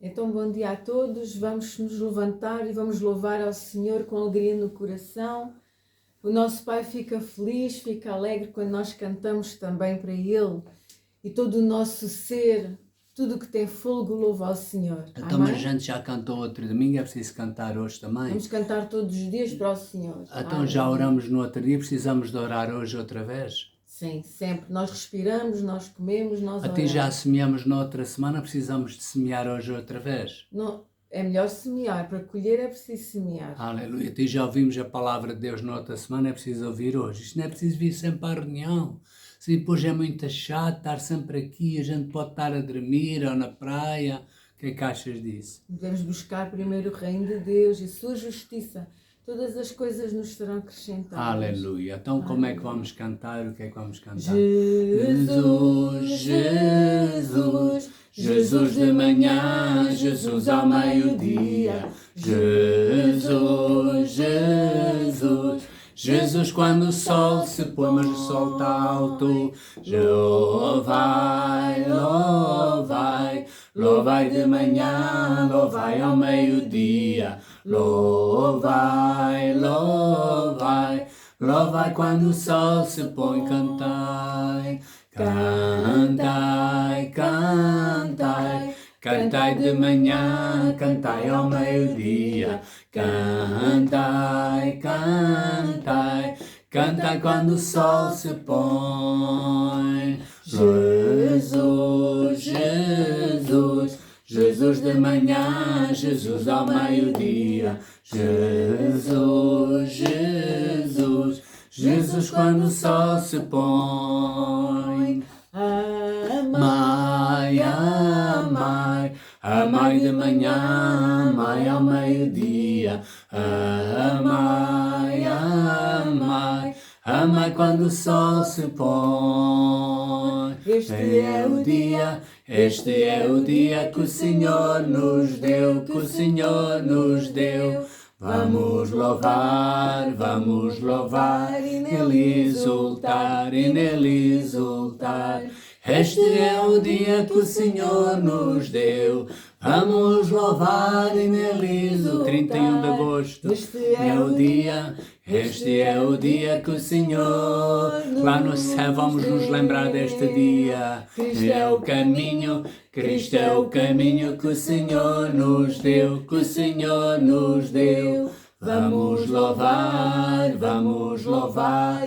Então, bom dia a todos. Vamos nos levantar e vamos louvar ao Senhor com alegria no coração. O nosso Pai fica feliz, fica alegre quando nós cantamos também para Ele. E todo o nosso ser, tudo que tem fôlego, louva ao Senhor. Então, Amém? mas a gente já cantou outro domingo, é preciso cantar hoje também? Vamos cantar todos os dias para o Senhor. Então já oramos no outro dia, precisamos de orar hoje outra vez? Sim, sempre. Nós respiramos, nós comemos, nós oramos. Até já semeamos na outra semana, precisamos de semear hoje outra vez? Não, é melhor semear. Para colher é preciso semear. Aleluia. Até já ouvimos a palavra de Deus na outra semana, é preciso ouvir hoje. Isto não é preciso vir sempre à reunião. Se depois é muito chato estar sempre aqui, a gente pode estar a dormir ou na praia. O que é que achas disso? Devemos buscar primeiro o reino de Deus e sua justiça. Todas as coisas nos serão acrescentadas. Aleluia. Então como é que vamos cantar? O que é que vamos cantar? Jesus, Jesus, Jesus de manhã, Jesus ao meio-dia. Jesus, Jesus, Jesus quando o sol se põe, mas o sol está alto. Louvai, louvai, louvai de manhã, louvai ao meio-dia. Louvai, louvai, louvai quando o sol se põe, cantai. Cantai, cantai, cantai de manhã, cantai ao meio-dia. Cantai, cantai, cantai quando o sol se põe. Jesus, Jesus, Jesus de manhã, Jesus ao meio-dia. Jesus, Jesus, Jesus quando o sol se põe. Amai, amai, amai de manhã, amai ao meio-dia. Amai, amai, amai quando o sol se põe. Este é o dia que o Senhor nos deu, que o Senhor nos deu. Vamos louvar e nele exultar, e nele exultar. Este é o dia que o Senhor nos deu. Vamos louvar e nele exultar. 31 de agosto este é o dia que o Senhor. Lá no céu vamos nos lembrar deste dia. Cristo é o caminho, Cristo é o caminho que o Senhor nos deu, que o Senhor nos deu. Vamos louvar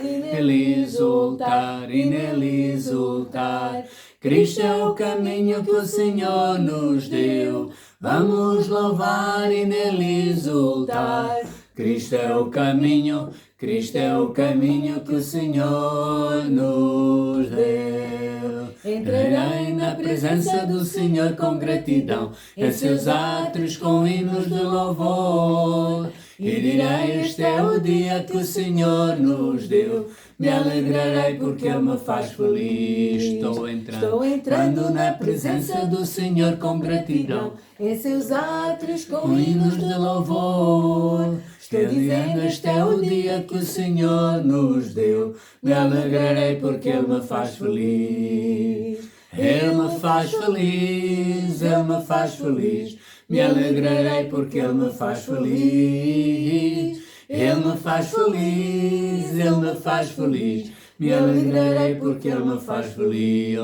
e nele exultar, e nele exultar. Cristo é o caminho que o Senhor nos deu. Vamos louvar e nele exultar. Cristo é o caminho que o Senhor nos deu. Entrarei na presença do Senhor com gratidão, em seus átrios com hinos de louvor. E direi, este é o dia que o Senhor nos deu. Me alegrarei porque Ele me faz feliz. Estou entrando na presença do Senhor com gratidão, em seus átrios com hinos de louvor. Estou dizendo, este é o dia que o Senhor nos deu. Me alegrarei porque Ele me faz feliz. Ele me faz feliz, Ele me faz feliz. Me alegrarei porque Ele me faz feliz. Ele me faz feliz, Ele me faz feliz. Me alegrarei porque Ele me faz feliz.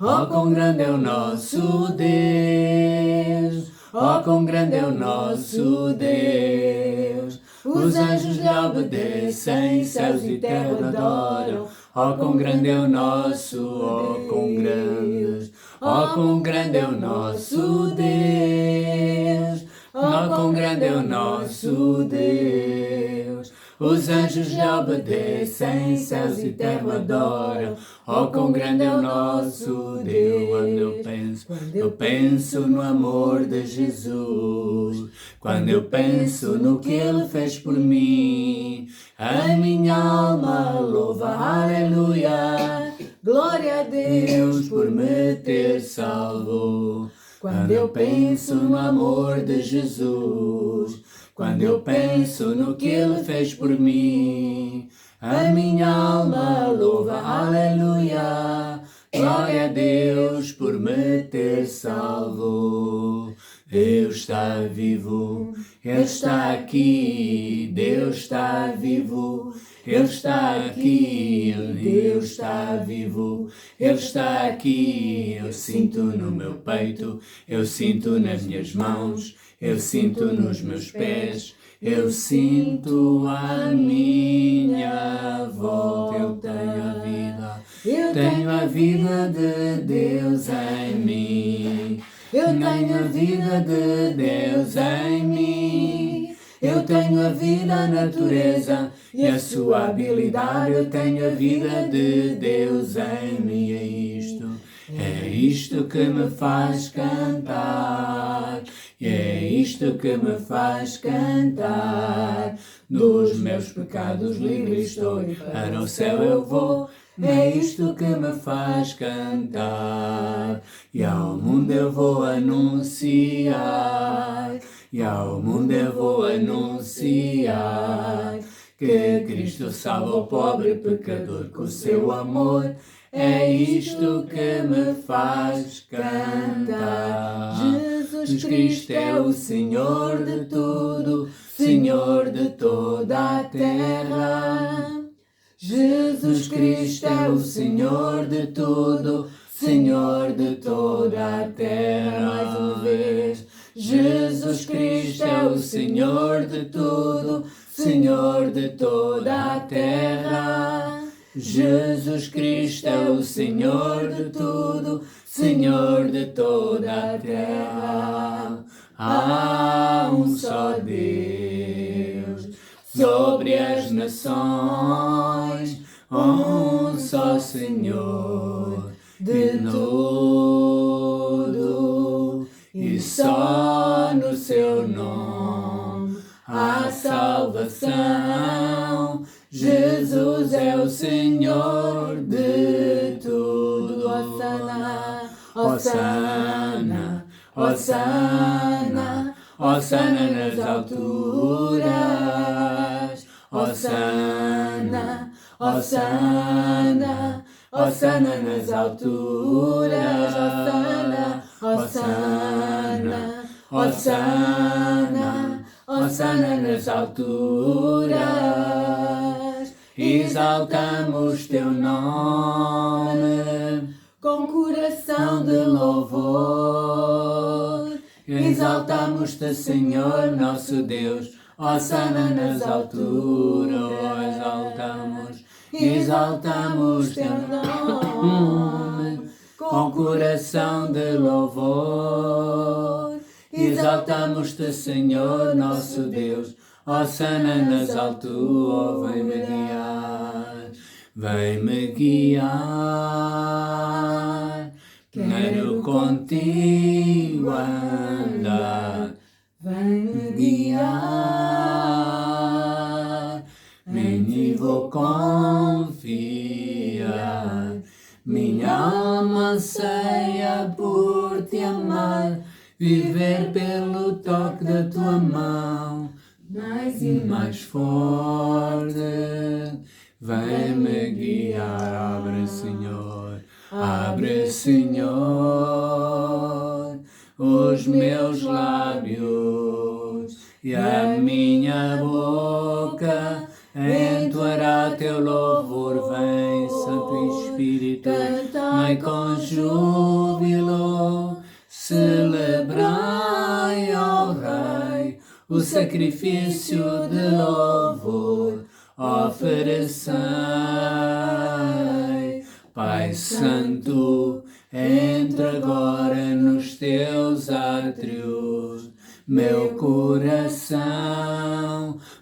Oh, quão grande é o nosso Deus. Oh, quão grande é o nosso Deus. Os anjos lhe obedecem, céus e terra adoram. Oh, quão grande é o nosso, oh, quão grande. Oh, quão grande é o nosso Deus. Oh, quão grande é o nosso Deus. Os anjos lhe obedecem, céus e terra adoram. Oh, quão grande é o nosso Deus. Quando eu penso no amor de Jesus. Quando eu penso no que Ele fez por mim, a minha alma louva, aleluia. Glória a Deus por me ter salvo. Quando eu penso no amor de Jesus, quando eu penso no que Ele fez por mim, a minha alma louva, aleluia. Glória a Deus por me ter salvo. Deus está vivo, Ele está aqui, Deus está vivo, Ele está aqui, Deus está vivo, Ele está aqui. Eu sinto no meu peito, eu sinto nas minhas mãos, eu sinto nos meus pés, eu sinto a minha volta. Eu tenho a vida, eu tenho a vida de Deus em mim. Eu tenho a vida de Deus em mim. Eu tenho a vida, a natureza e a sua habilidade. Eu tenho a vida de Deus em mim. É isto que me faz cantar. E é isto que me faz cantar. Dos meus pecados livre estou e para o céu eu vou. É isto que me faz cantar. E ao mundo eu vou anunciar. E ao mundo eu vou anunciar que Cristo salva o pobre pecador com o seu amor. É isto que me faz cantar. Jesus Cristo é o Senhor de tudo, Senhor de toda a terra. Jesus Cristo é o Senhor de tudo, Senhor de toda a terra. Mais uma vez. Jesus Cristo é o Senhor de tudo, Senhor de toda a terra. Jesus Cristo é o Senhor de tudo, Senhor de toda a terra. Há um só Deus sobre as nações, um só Senhor de tudo, e só no seu nome há salvação. Jesus é o Senhor de tudo. Hosanna, Hosanna, Hosanna, Hosanna nas alturas. Hosanna, Hosanna, Hosanna nas alturas. Hosanna, Hosanna, Hosanna, Hosanna nas alturas. Exaltamos teu nome com coração de louvor. Exaltamos-te, Senhor, nosso Deus. Hosanna nas alturas. Exaltamos teu nome com coração de louvor. Exaltamos-te, Senhor, nosso Deus. Hosanna nas alturas. Vem-me guiar, quero contigo andar. Vem-me guiar, e vou confiar. Minha alma anseia por te amar, viver pelo toque da tua mão, mais e mais forte. Vem-me guiar, abre, Senhor, os meus lábios e a minha boca entoará teu louvor. Vem, Santo Espírito, vem com júbilo, celebrai ao Rei o sacrifício de louvor. Oferecei, Pai Santo, entra agora nos teus átrios. Meu coração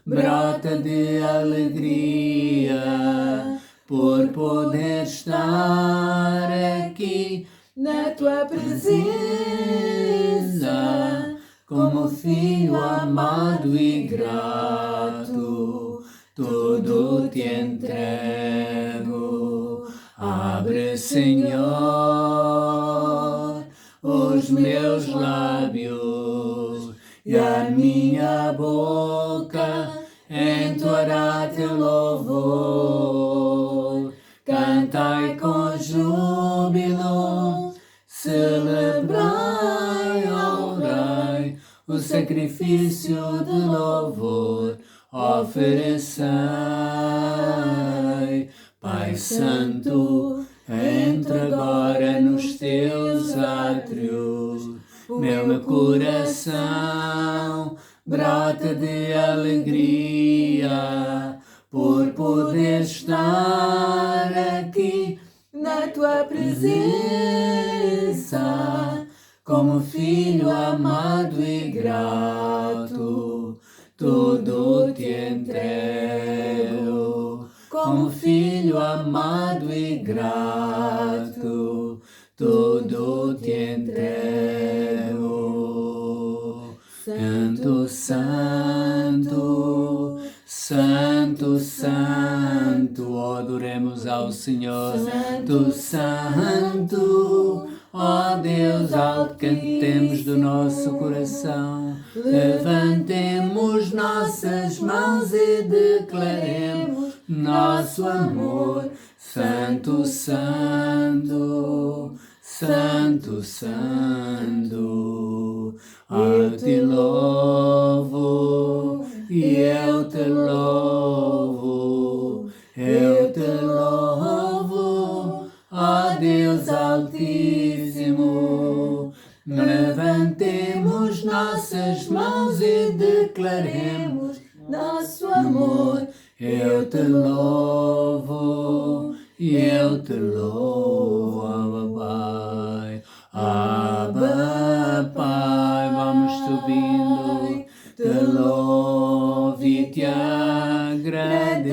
brota de alegria por poder estar aqui na tua presença, como filho amado e grato. Tudo te entrego. Abre, Senhor, os meus lábios e a minha boca entoará teu louvor. Cantai com júbilo, celebrai ao Rei o sacrifício de louvor oferecei. Pai Santo, entra agora nos teus átrios, meu coração brota de alegria por poder estar aqui na tua presença, como filho amado e grato, tudo te entrego. Como filho amado e grato, tudo te entrego. Santo, Santo, Santo, Santo, adoremos ao Senhor. Santo, Santo, ó Deus alto, cantemos do nosso coração. Levantemos nossas mãos e declaremos nosso amor. Santo, Santo, Santo, Santo, eu te louvo e eu te louvo, eu te louvo, ó Deus Altíssimo. Levantemos nossas mãos e declaremos nosso amor. Eu te louvo e eu te louvo, Abba Pai, vamos subindo, te louvo e te agradeço.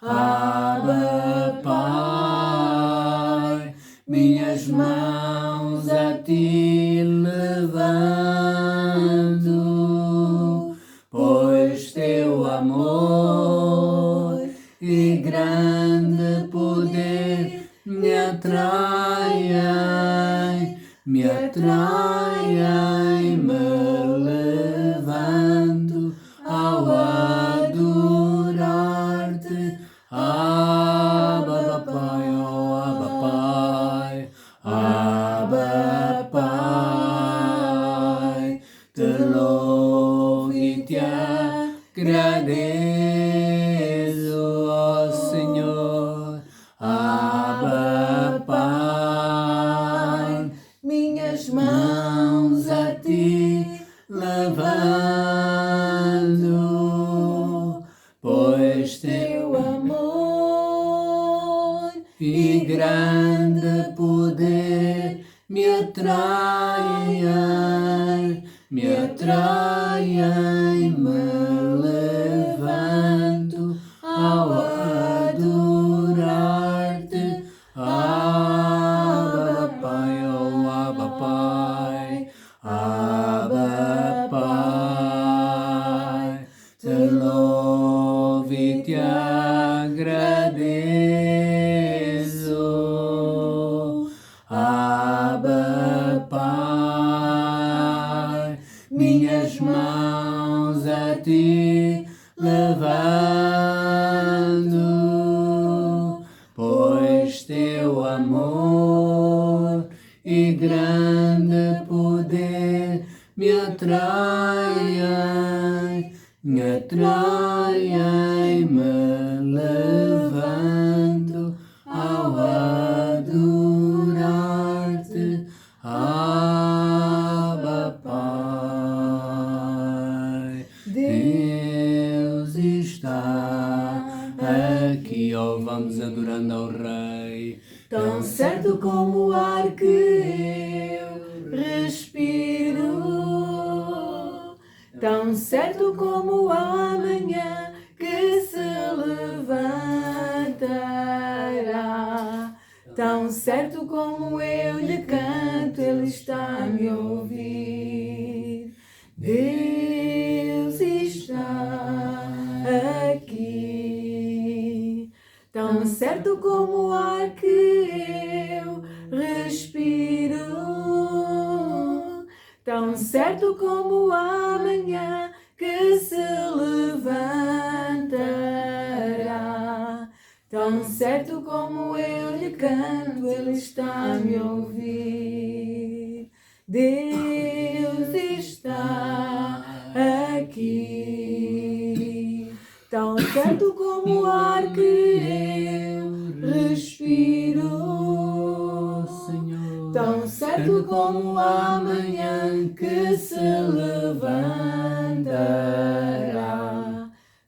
Abba Pai, minhas mãos a ti levando, pois teu amor e grande poder me atraem, me levando ao adorar-te. Abba Pai, oh Abba Pai, Abba Pai, te louvo e te agradeço, ó Senhor. Abba Pai, minhas mãos a ti levando, pois teu amor e grande poder me atraem, me levando ao adorar-te. Abba Pai, oh Abba Pai, Abba Pai, te louvo e te agradeço. Abba Pai, minhas mãos a ti levando, pois teu amor e grande poder me atraem, me levando ao adorar-te. Abba Pai, Deus está aqui, ó, vamos adorando ao Rei. tão certo como o ar que eu respiro, tão certo como o amanhã que se levantará, tão certo como eu lhe canto, ele está a me ouvir. Deus está aqui, tão certo como o ar que eu respiro, tão certo como o amanhã que se levantará, tão certo como eu lhe canto, ele está a me ouvir. Deus está aqui. Tão certo como o ar que eu respiro, Senhor. tão certo como a manhã que se levantará,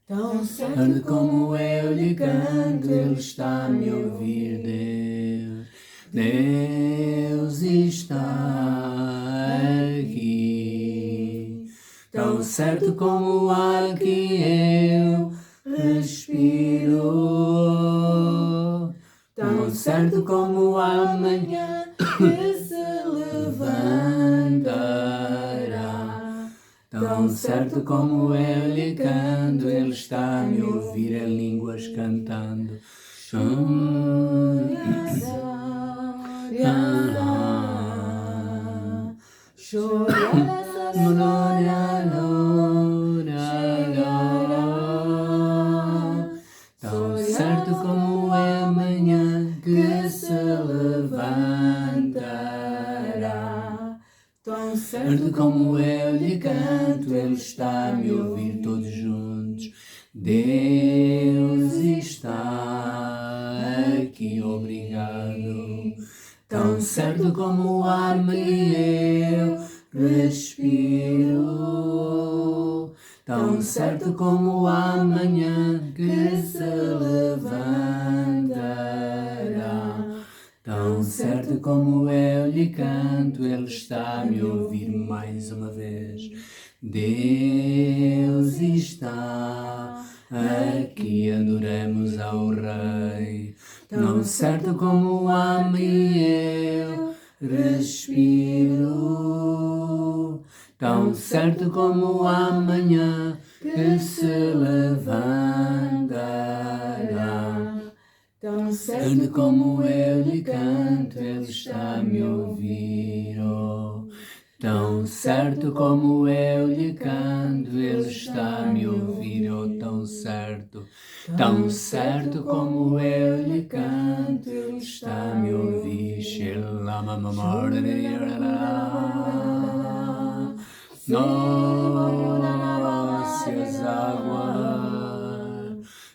tão certo Como eu lhe canto, Ele está a me ouvir, Deus está aqui. Tão certo como o ar que eu respiro, tão certo como a manhã que se levantará, tão certo como eu lhe canto, Ele está a me ouvir em línguas cantando. Tão certo como é amanhã que se levantará, tão certo como eu lhe canto, Ele está a me ouvir todos juntos. Deus está aqui, obrigado. Tão certo como o ar que eu respiro, tão certo como a manhã que se levantará, tão certo como eu lhe canto, Ele está a me ouvir mais uma vez. Deus está aqui, adoremos ao Rei. Tão certo como o ar que eu respiro, tão certo como a manhã que se levantará, tão certo como eu lhe canto, Ele está a me ouvir. Oh. Tão certo como eu lhe canto, Ele está a me ouvir, oh, tão certo como eu lhe canto, Ele está a me ouvir.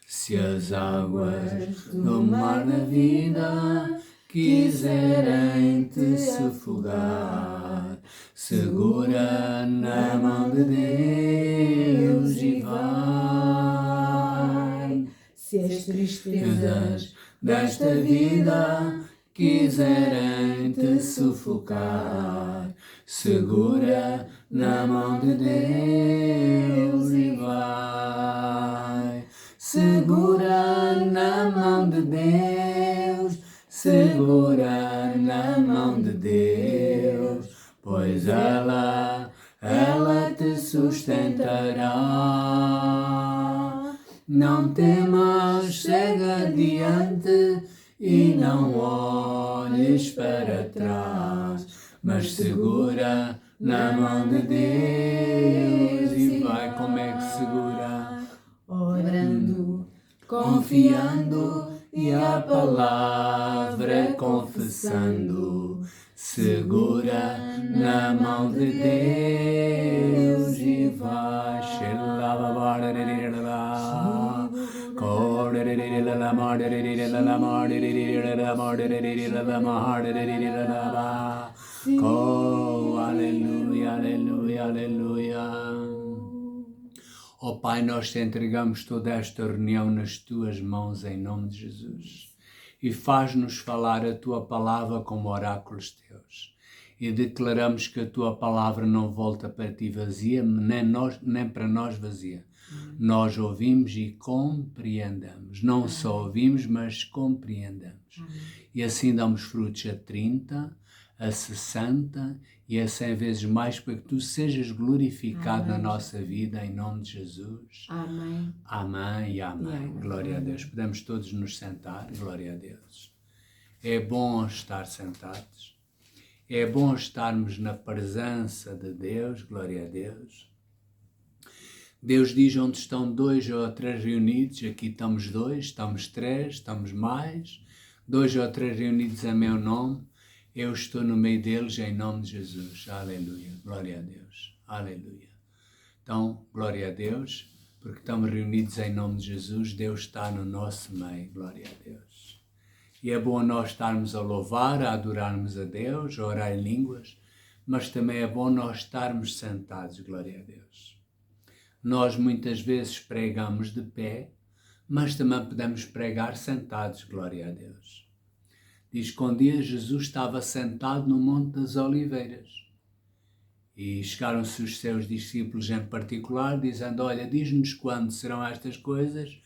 Se as águas do mar da vida quiserem te sufogar, segura na mão de Deus e vai. Se as tristezas desta vida quiserem te sufocar, segura na mão de Deus e vai. Segura na mão de Deus, segura na mão de Deus, pois ela te sustentará. Não temas, segue adiante e não olhes para trás, mas segura na mão de Deus e vai. Como é que segura? Orando, Confiando e a palavra confessando, segura na mão de Deus e vai. Oh, aleluia, aleluia, aleluia. Ó Pai, nós te entregamos toda esta reunião nas tuas mãos em nome de Jesus e faz-nos falar a tua palavra como oráculos teus e declaramos que a tua palavra não volta para ti vazia, nem para nós vazia. Nós ouvimos e compreendemos, não só ouvimos, mas compreendemos. E assim damos frutos a 30, a 60 e a 100 vezes mais, para que tu sejas glorificado na nossa vida, em nome de Jesus. Amém. Amém e amém. Glória a Deus. Podemos todos nos sentar. Glória a Deus. É bom estar sentados. É bom estarmos na presença de Deus. Glória a Deus. Deus diz: onde estão 2 ou 3 reunidos, aqui estamos 2, estamos 3, estamos mais, 2 ou 3 reunidos a meu nome, Eu estou no meio deles em nome de Jesus. Aleluia. Glória a Deus. Aleluia. Então, glória a Deus, porque estamos reunidos em nome de Jesus. Deus está no nosso meio. Glória a Deus. E é bom nós estarmos a louvar, a adorarmos a Deus, a orar em línguas, mas também é bom nós estarmos sentados. Glória a Deus. Nós muitas vezes pregamos de pé, mas também podemos pregar sentados. Glória a Deus. Diz que um dia Jesus estava sentado no Monte das Oliveiras e chegaram-se os seus discípulos em particular, dizendo: olha, diz-nos quando serão estas coisas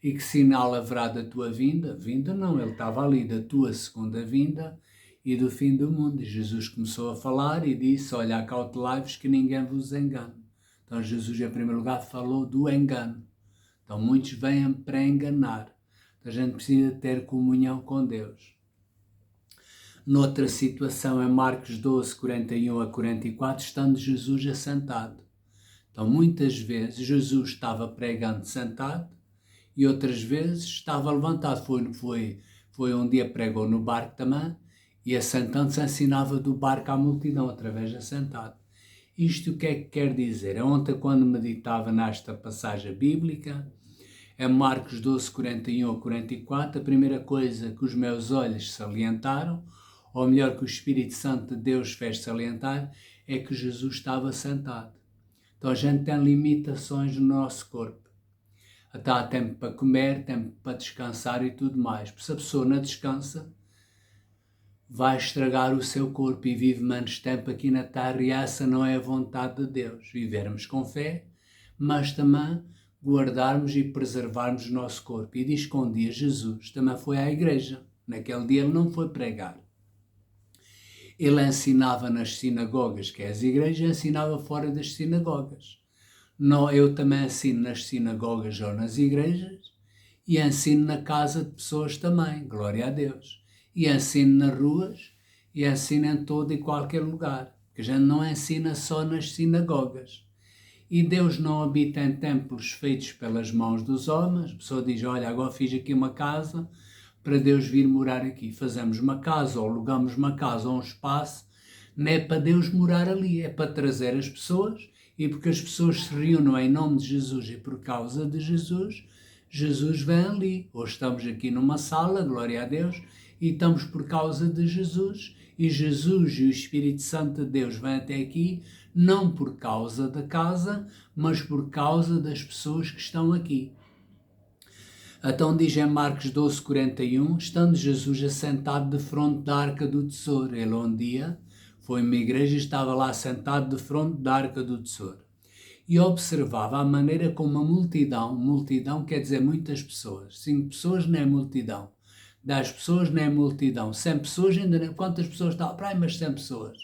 e que sinal haverá da tua vinda. Vinda não, ele estava ali, da tua segunda vinda e do fim do mundo. E Jesus começou a falar e disse: olha, acautelai-vos que ninguém vos engane. Então Jesus, em primeiro lugar, falou do engano. Então muitos vêm para enganar. Então, a gente precisa ter comunhão com Deus. Noutra situação, em Marcos 12, 41 a 44, estando Jesus assentado. Então, muitas vezes, Jesus estava pregando sentado e outras vezes estava levantado. Foi um dia pregou no barco também e assentando-se ensinava do barco à multidão, através de assentado. Isto o que é que quer dizer? Ontem, quando meditava nesta passagem bíblica, em Marcos 12, 41 a 44, a primeira coisa que os meus olhos salientaram, ou melhor, que o Espírito Santo de Deus fez salientar, é que Jesus estava sentado. Então a gente tem limitações no nosso corpo. Até há tempo para comer, tempo para descansar e tudo mais. Porque se a pessoa não descansa, vai estragar o seu corpo e vive menos tempo aqui na terra, e essa não é a vontade de Deus. Vivermos com fé, mas também guardarmos e preservarmos o nosso corpo. E diz que um dia Jesus também foi à igreja. Naquele dia ele não foi pregar. Ele ensinava nas sinagogas, que é as igrejas, ensinava fora das sinagogas. Eu também ensino nas sinagogas ou nas igrejas e ensino na casa de pessoas também, glória a Deus. E ensino nas ruas e ensino em todo e qualquer lugar, que a gente não ensina só nas sinagogas. E Deus não habita em templos feitos pelas mãos dos homens. A pessoa diz: olha, agora fiz aqui uma casa para Deus vir morar aqui. Fazemos uma casa ou alugamos uma casa ou um espaço, não é para Deus morar ali, é para trazer as pessoas, e porque as pessoas se reúnem em nome de Jesus e por causa de Jesus, Jesus vem ali. Hoje estamos aqui numa sala, glória a Deus, e estamos por causa de Jesus, e Jesus e o Espírito Santo de Deus vêm até aqui, não por causa da casa, mas por causa das pessoas que estão aqui. Então diz em Marcos 12, 41, estando Jesus assentado de fronte da arca do tesouro. Ele um dia foi a uma igreja e estava lá sentado de fronte da arca do tesouro. E observava a maneira como a multidão quer dizer muitas pessoas. 5 pessoas não é multidão. 10 pessoas não é multidão. 100 pessoas ainda não. Quantas pessoas estavam? Para aí, mas 100 pessoas.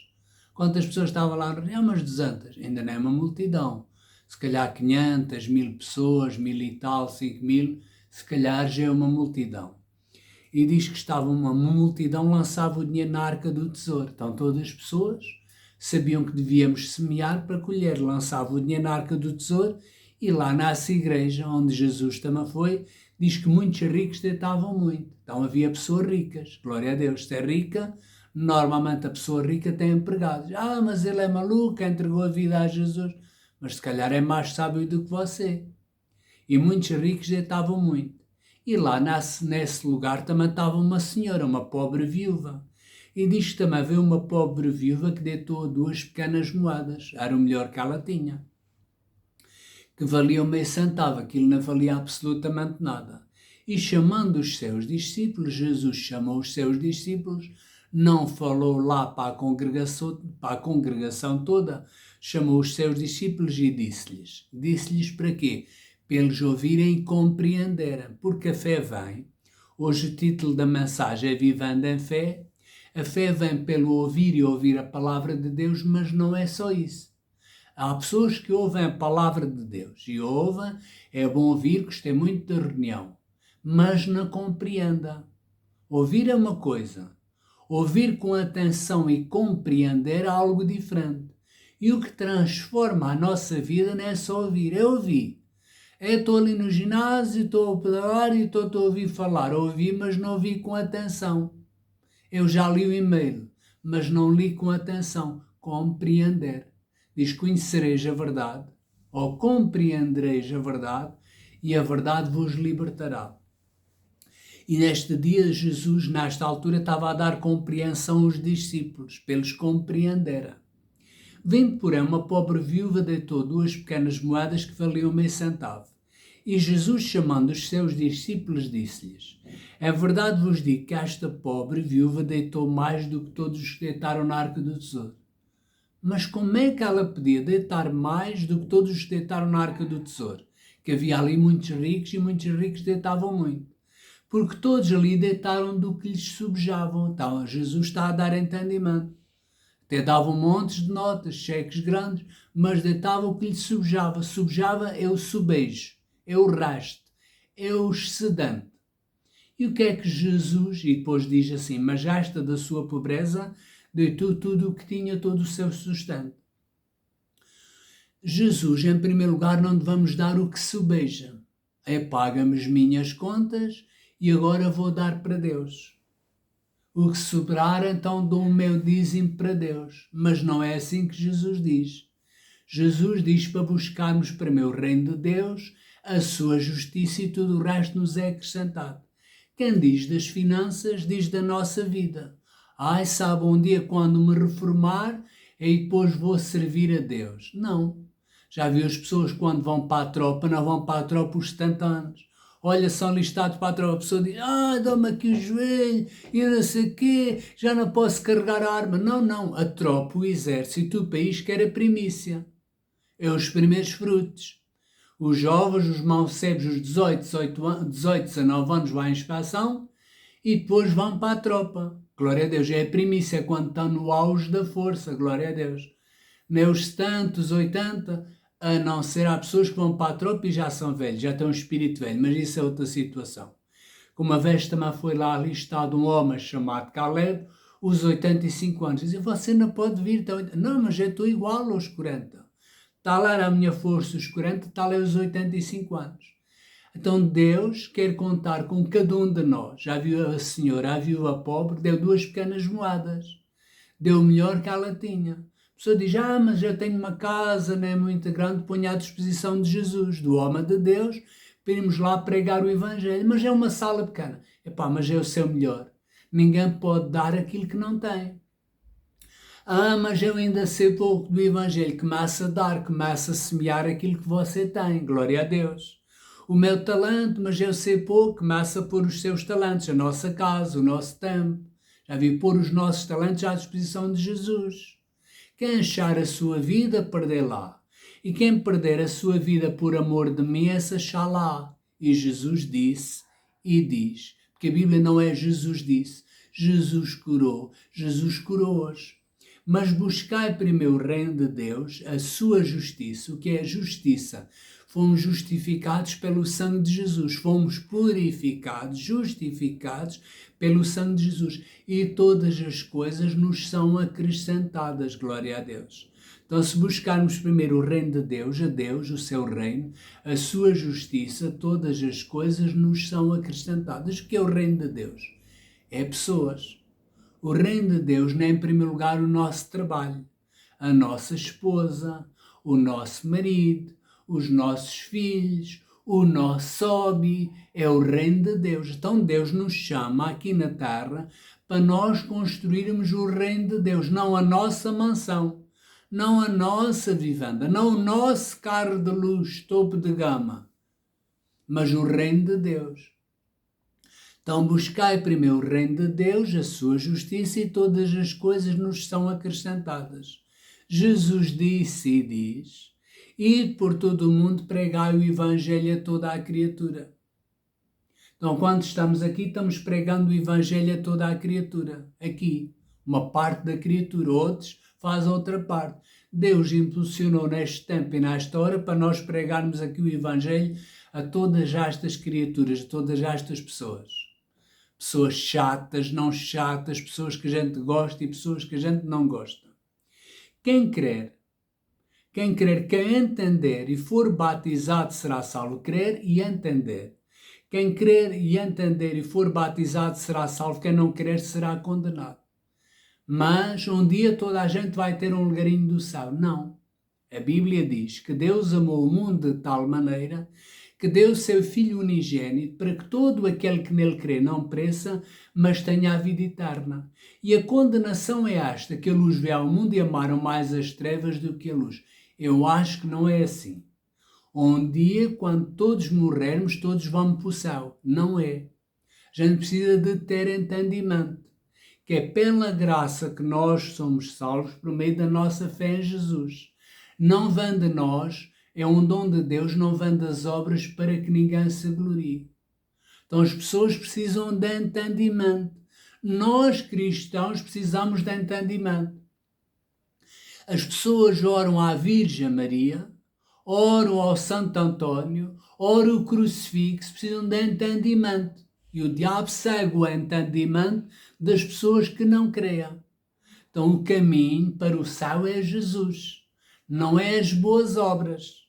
Quantas pessoas estavam lá? Umas 200. Ainda não é uma multidão. Se calhar 500, 1000 pessoas, 1000 e tal, 5000. Se calhar já é uma multidão. E diz que estava uma multidão, lançava o dinheiro na arca do tesouro. Então todas as pessoas sabiam que devíamos semear para colher. Lançava o dinheiro na arca do tesouro e lá nasce a igreja, onde Jesus também foi. Diz que muitos ricos deitavam muito. Então havia pessoas ricas. Glória a Deus. Se é rica, normalmente a pessoa rica tem empregados. Mas ele é maluco, entregou a vida a Jesus. Mas se calhar é mais sábio do que você. E muitos ricos deitavam muito. E lá nesse lugar também estava uma senhora, uma pobre viúva. E diz que também veio uma pobre viúva que deitou 2 pequenas moedas. Era o melhor que ela tinha. Que valiam meio centavo. Aquilo não valia absolutamente nada. E chamando os seus discípulos, Jesus chamou os seus discípulos, não falou lá para a congregação toda, chamou os seus discípulos e disse-lhes. Disse-lhes para quê? Para eles ouvirem e compreenderem, porque a fé vem. Hoje o título da mensagem é Vivendo em Fé. A fé vem pelo ouvir e ouvir a palavra de Deus, mas não é só isso. Há pessoas que ouvem a palavra de Deus e ouvem, é bom ouvir, gostei muito da reunião, mas não compreendam. Ouvir é uma coisa, ouvir com atenção e compreender é algo diferente. E o que transforma a nossa vida não é só ouvir, é ouvir. Estou ali no ginásio, estou a pedalar e estou a ouvir falar. Ouvi, mas não ouvi com atenção. Eu já li o e-mail, mas não li com atenção. Compreender. Diz: conhecereis a verdade, ou compreendereis a verdade, e a verdade vos libertará. E neste dia, Jesus, nesta altura, estava a dar compreensão aos discípulos, para eles compreenderem. Vindo, porém, uma pobre viúva deitou 2 pequenas moedas que valiam meio centavo. E Jesus, chamando os seus discípulos, disse-lhes: é verdade vos digo que esta pobre viúva deitou mais do que todos os que deitaram na arca do tesouro. Mas como é que ela podia deitar mais do que todos os que deitaram na arca do tesouro? Que havia ali muitos ricos e muitos ricos deitavam muito. Porque todos ali deitaram do que lhes subjavam. Então Jesus está a dar entendimento. Até davam montes de notas, cheques grandes, mas deitavam o que lhe subjava. Subjava é o subejo, é o raste, é o excedente. E o que é que Jesus, e depois diz assim: mas esta da sua pobreza deitou tudo o que tinha, todo o seu sustento. Jesus, em primeiro lugar, não devemos dar o que subeja. É: paga-me as minhas contas e agora vou dar para Deus. O que sobrar, então dou o meu dízimo para Deus. Mas não é assim que Jesus diz. Jesus diz para buscarmos primeiro o reino de Deus, a sua justiça, e tudo o resto nos é acrescentado. Quem diz das finanças, diz da nossa vida. Ai, sabe, um dia quando me reformar, e depois vou servir a Deus. Não. Já viu as pessoas quando vão para a tropa, não vão para a tropa os 70 anos. Olha, são listados para a tropa, a pessoa diz: dá-me aqui o joelho, e eu não sei o quê, já não posso carregar a arma. Não, a tropa, o exército, o país quer a primícia. É os primeiros frutos. Os jovens, os mancebos, os 18, 19 anos vão à inspeção e depois vão para a tropa. Glória a Deus, é a primícia quando estão no auge da força, glória a Deus. Nem os 70, os 80... a não ser há pessoas que vão para a tropa e já são velhos, já têm um espírito velho, mas isso é outra situação. Como uma vez também foi lá listado um homem chamado Caleb, os 85 anos, dizia: você não pode vir, não, mas eu estou igual aos 40. Tal era a minha força os 40, tal é os 85 anos. Então Deus quer contar com cada um de nós. Já viu a senhora, a viúva pobre, deu 2 pequenas moedas, deu o melhor que ela tinha. A pessoa diz: mas eu tenho uma casa, não é muito grande, ponha à disposição de Jesus, do homem de Deus, para irmos lá pregar o Evangelho. Mas é uma sala pequena. Mas é o seu melhor. Ninguém pode dar aquilo que não tem. Mas eu ainda sei pouco do Evangelho. Começa a dar, começa a semear aquilo que você tem. Glória a Deus. O meu talento, mas eu sei pouco, começa a pôr os seus talentos, a nossa casa, o nosso tempo. Já vi, pôr os nossos talentos à disposição de Jesus. Quem achar a sua vida, perdê-la. E quem perder a sua vida por amor de mim, essa achá-la. E Jesus disse e diz, porque a Bíblia não é Jesus disse, Jesus curou-os. Mas buscai primeiro o reino de Deus, a sua justiça. O que é justiça? Fomos justificados pelo sangue de Jesus. Fomos purificados, justificados pelo sangue de Jesus. E todas as coisas nos são acrescentadas. Glória a Deus. Então, se buscarmos primeiro o reino de Deus, a Deus, o seu reino, a sua justiça, todas as coisas nos são acrescentadas. O que é o reino de Deus? É pessoas. O reino de Deus não é, em primeiro lugar, o nosso trabalho, a nossa esposa, o nosso marido, os nossos filhos, o nosso hobby. É o reino de Deus. Então Deus nos chama aqui na terra para nós construirmos o reino de Deus, não a nossa mansão, não a nossa vivenda, não o nosso carro de luxo, topo de gama, mas o reino de Deus. Então buscai primeiro o reino de Deus, a sua justiça, e todas as coisas nos são acrescentadas. Jesus disse e diz: ide por todo o mundo, pregai o Evangelho a toda a criatura. Então, quando estamos aqui, estamos pregando o Evangelho a toda a criatura. Aqui, uma parte da criatura, outros fazem outra parte. Deus impulsionou neste tempo e nesta hora para nós pregarmos aqui o Evangelho a todas estas criaturas, a todas estas pessoas. Pessoas chatas, não chatas, pessoas que a gente gosta e pessoas que a gente não gosta. Quem crer, quem entender e for batizado será salvo. Crer e entender. Quem crer e entender e for batizado será salvo. Quem não crer será condenado. mas um dia toda a gente vai ter um lugarinho do céu. Não. A Bíblia diz que Deus amou o mundo de tal maneira que deu o seu Filho unigênito para que todo aquele que nele crê não pereça, mas tenha a vida eterna. E a condenação é esta, que a luz veio ao mundo e amaram mais as trevas do que a luz. Eu acho que não é assim. Um dia, quando todos morrermos, todos vão para o céu. Não é. A gente precisa de ter entendimento, que é pela graça que nós somos salvos por meio da nossa fé em Jesus. Não vem de nós, é um dom de Deus, não vem das obras para que ninguém se glorie. Então as pessoas precisam de entendimento. Nós, cristãos, precisamos de entendimento. As pessoas oram à Virgem Maria, oram ao Santo António, oram o crucifixo, precisam de entendimento. E o diabo segue o entendimento das pessoas que não creem. Então o caminho para o céu é Jesus. Não é as boas obras,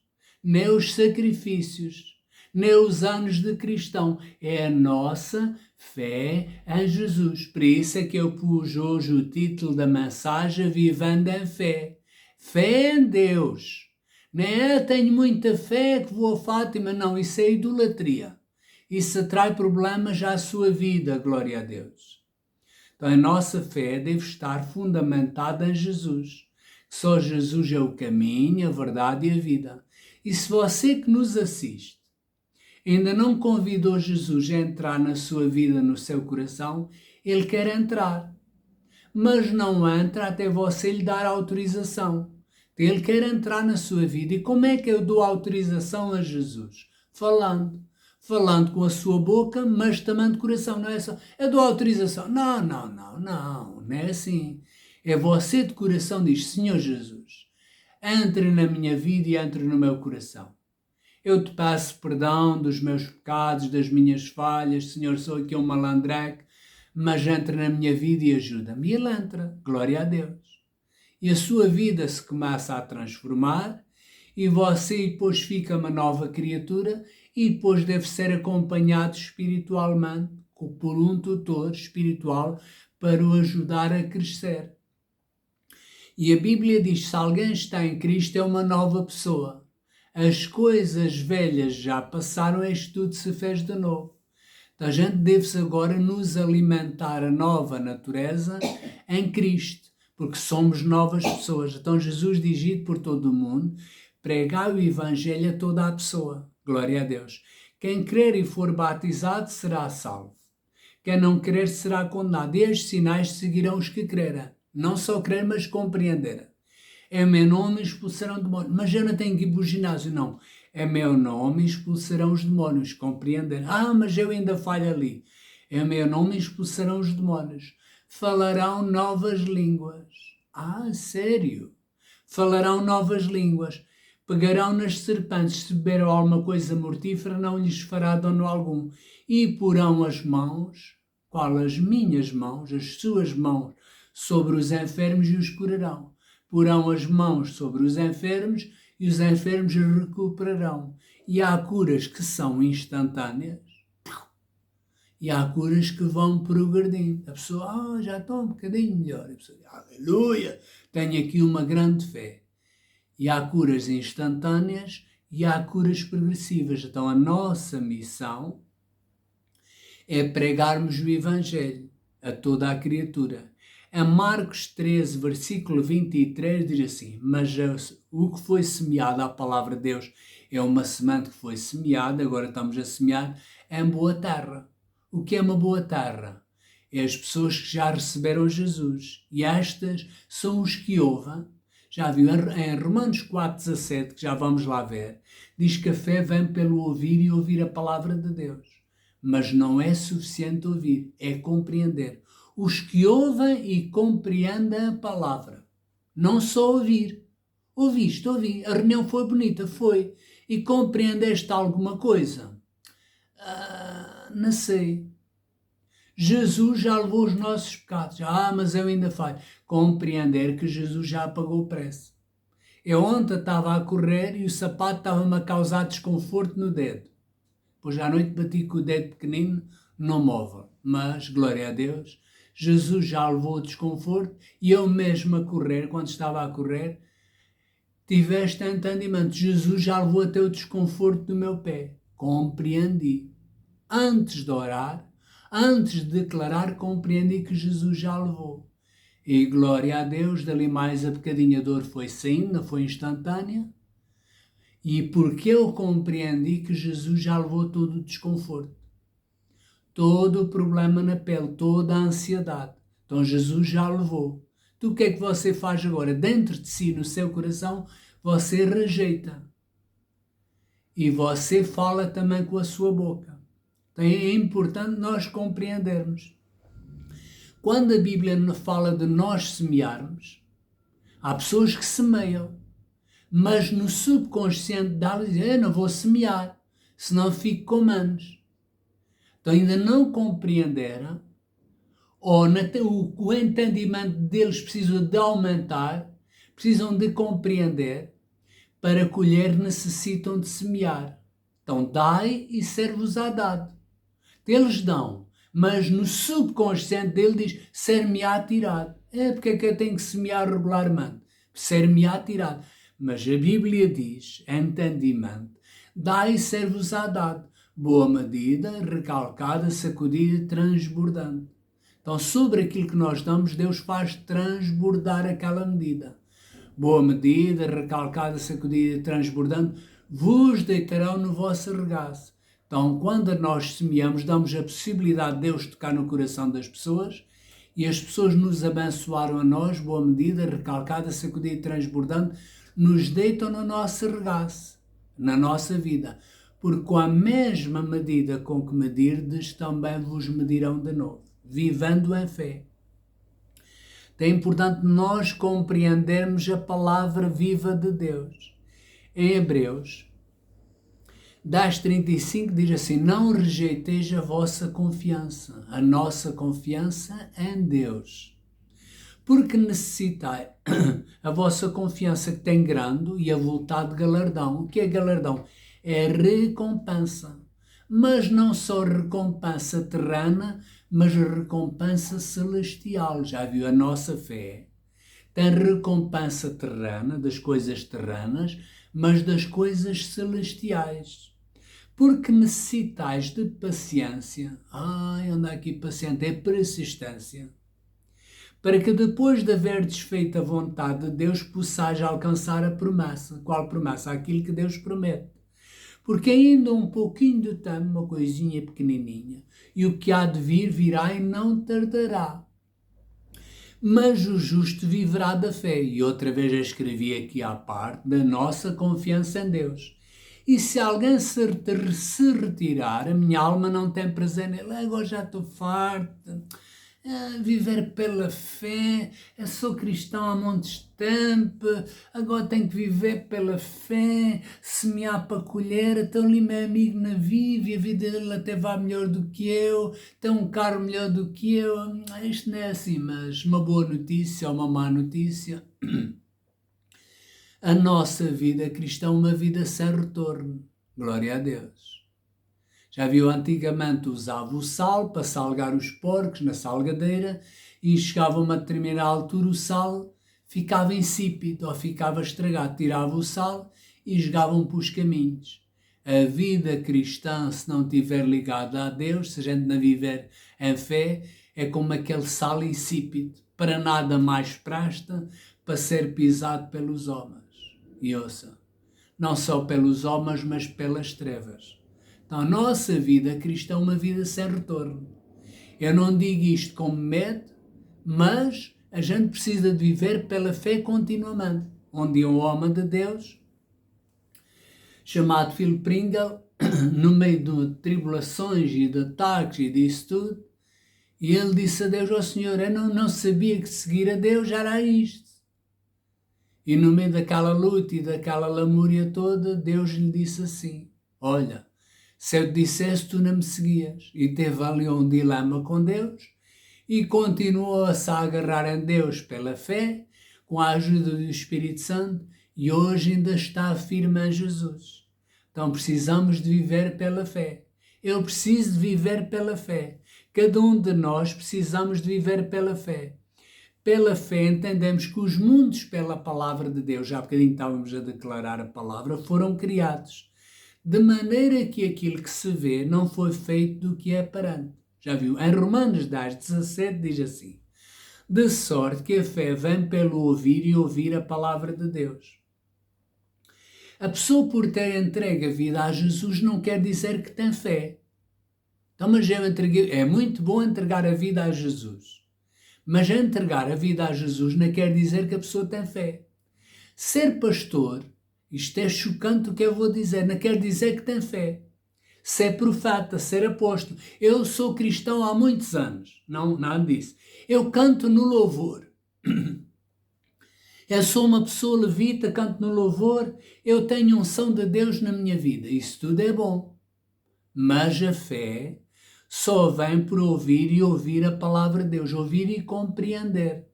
nem os sacrifícios, nem os anos de cristão. É a nossa fé em Jesus. Por isso é que eu pus hoje o título da mensagem Vivendo em Fé. Fé em Deus. Não é tenho muita fé que vou a Fátima. Não, isso é idolatria. Isso atrai problemas à sua vida, glória a Deus. Então a nossa fé deve estar fundamentada em Jesus. Só Jesus é o caminho, a verdade e a vida. E se você que nos assiste ainda não convidou Jesus a entrar na sua vida, no seu coração, ele quer entrar. Mas não entra até você lhe dar autorização. Ele quer entrar na sua vida. E como é que eu dou autorização a Jesus? Falando. Falando com a sua boca, mas também de coração. Não é só, eu dou autorização. Não é assim. É você de coração diz, Senhor Jesus, entre na minha vida e entre no meu coração. Eu te peço perdão dos meus pecados, das minhas falhas. Senhor, sou aqui um malandreco, mas entra na minha vida e ajuda-me. E ele entra, glória a Deus. E a sua vida se começa a transformar e você depois fica uma nova criatura e depois deve ser acompanhado espiritualmente por um tutor espiritual para o ajudar a crescer. E a Bíblia diz que se alguém está em Cristo é uma nova pessoa. As coisas velhas já passaram, isto tudo se fez de novo. Então a gente deve-se agora nos alimentar a nova natureza em Cristo, porque somos novas pessoas. Então Jesus diz ir por todo o mundo, pregar o Evangelho a toda a pessoa. Glória a Deus. Quem crer e for batizado será salvo. Quem não crer será condenado. E estes sinais seguirão os que crerem. Não só crer, mas compreender. É meu nome expulsarão demónios. Mas eu não tenho que ir para o ginásio, não. É meu nome expulsarão os demónios. Compreender. Mas eu ainda falho ali. É meu nome expulsarão os demónios. Falarão novas línguas. Sério? Falarão novas línguas. Pegarão nas serpentes. Se beberem alguma coisa mortífera, não lhes fará dano algum. E porão as mãos, qual as minhas mãos, as suas mãos, sobre os enfermos e os curarão. Porão as mãos sobre os enfermos e os enfermos recuperarão. E há curas que são instantâneas e há curas que vão progredindo. A pessoa, já estou um bocadinho melhor. A pessoa diz, aleluia, tenho aqui uma grande fé. E há curas instantâneas e há curas progressivas. Então a nossa missão é pregarmos o Evangelho a toda a criatura. Em Marcos 13, versículo 23, diz assim, mas o que foi semeado, a palavra de Deus, é uma semente que foi semeada, agora estamos a semear, em boa terra. O que é uma boa terra? É as pessoas que já receberam Jesus. E estas são os que ouvem. Já viu em Romanos 4,17, que já vamos lá ver, diz que a fé vem pelo ouvir e ouvir a palavra de Deus. Mas não é suficiente ouvir, é compreender. Os que ouvem e compreendem a palavra. Não só ouvir. Ouviste, ouvi. A reunião foi bonita, foi. E compreendeste alguma coisa? Não sei. Jesus já levou os nossos pecados. Mas eu ainda falho. Compreender que Jesus já pagou o preço. Eu ontem estava a correr e o sapato estava-me a causar desconforto no dedo. Depois à noite bati com o dedo pequenino no móvel. Mas, glória a Deus, Jesus já levou o desconforto e eu mesmo a correr, quando estava a correr, tive este entendimento. Jesus já levou até o desconforto do meu pé. Compreendi. Antes de orar, antes de declarar, compreendi que Jesus já levou. E glória a Deus, dali mais a bocadinha dor foi saindo, não foi instantânea. E porque eu compreendi que Jesus já levou todo o desconforto, todo o problema na pele, toda a ansiedade. Então Jesus já levou. Então o que é que você faz agora? Dentro de si, no seu coração, você rejeita. E você fala também com a sua boca. Então é importante nós compreendermos. Quando a Bíblia fala de nós semearmos, há pessoas que semeiam, mas no subconsciente delas dizem, eu não vou semear, senão fico com manos. Então ainda não compreenderam, ou o entendimento deles precisa de aumentar, precisam de compreender, para colher necessitam de semear. Então dai e ser-vos-á dado. Eles dão, mas no subconsciente dele diz, ser-me-á tirado. Porque é que eu tenho que semear regularmente? Ser-me-á tirado. Mas a Bíblia diz, entendimento, dai e ser-vos-á dado. Boa medida, recalcada, sacudida, transbordante. Então, sobre aquilo que nós damos, Deus faz transbordar aquela medida. Boa medida, recalcada, sacudida, transbordante, vos deitarão no vosso regaço. Então, quando nós semeamos, damos a possibilidade de Deus tocar no coração das pessoas e as pessoas nos abençoaram a nós, boa medida, recalcada, sacudida, transbordante, nos deitam no nosso regaço, na nossa vida. Porque com a mesma medida com que medirdes, também vos medirão de novo, vivendo em fé. É importante nós compreendermos a palavra viva de Deus. Em Hebreus 10:35 diz assim, não rejeiteis a vossa confiança, a nossa confiança em Deus. Porque necessitai a vossa confiança que tem grande e avultado galardão. O que é galardão? É recompensa. Mas não só recompensa terrena, mas recompensa celestial. Já viu? A nossa fé tem recompensa terrena, das coisas terrenas, mas das coisas celestiais. Porque necessitais de paciência. Anda aqui paciente, é persistência. Para que depois de haver desfeito a vontade de Deus, possais alcançar a promessa. Qual promessa? Aquilo que Deus promete. Porque ainda um pouquinho de tempo, uma coisinha pequenininha, e o que há de vir, virá e não tardará. Mas o justo viverá da fé. E outra vez eu escrevi aqui à parte da nossa confiança em Deus. E se alguém se retirar, a minha alma não tem prazer nele. Agora já estou farto. Viver pela fé, eu sou cristão há muitos tempos, agora tenho que viver pela fé, semear para colher, então ali meu amigo não vive, a vida dele até vai melhor do que eu, tem um carro melhor do que eu, isto não é assim, mas uma boa notícia ou uma má notícia, a nossa vida cristã é uma vida sem retorno, glória a Deus. Já viu, antigamente usava o sal para salgar os porcos na salgadeira e chegava a uma determinada altura o sal ficava insípido ou ficava estragado. Tirava o sal e jogavam para os caminhos. A vida cristã, se não estiver ligada a Deus, se a gente não viver em fé, é como aquele sal insípido. Para nada mais presta para ser pisado pelos homens. E ouça, não só pelos homens, mas pelas trevas. Então, a nossa vida cristã é uma vida sem retorno. Eu não digo isto com medo, mas a gente precisa de viver pela fé continuamente. Onde um homem de Deus, chamado Phil Pringle, no meio de tribulações e de ataques e disso tudo, e ele disse a Deus, Senhor, eu não sabia que seguir a Deus era isto. E no meio daquela luta e daquela lamúria toda, Deus lhe disse assim, olha, se eu te dissesse, tu não me seguias. E teve ali um dilema com Deus e continuou a se agarrar em Deus pela fé, com a ajuda do Espírito Santo, e hoje ainda está firme em Jesus. Então precisamos de viver pela fé. Eu preciso de viver pela fé. Cada um de nós precisamos de viver pela fé. Pela fé entendemos que os mundos pela palavra de Deus, já há bocadinho estávamos a declarar a palavra, foram criados. De maneira que aquilo que se vê não foi feito do que é aparente. Já viu? Em Romanos 10:17 diz assim: de sorte que a fé vem pelo ouvir e ouvir a palavra de Deus. A pessoa por ter entregue a vida a Jesus não quer dizer que tem fé. Então, mas é muito bom entregar a vida a Jesus. Mas entregar a vida a Jesus não quer dizer que a pessoa tem fé. Ser pastor, isto é chocante o que eu vou dizer, não quer dizer que tem fé. Ser profeta, ser apóstolo. Eu sou cristão há muitos anos. Não, nada disso. Eu canto no louvor. Eu sou uma pessoa levita, canto no louvor. Eu tenho unção de Deus na minha vida. Isso tudo é bom. Mas a fé só vem por ouvir e ouvir a palavra de Deus. Ouvir e compreender.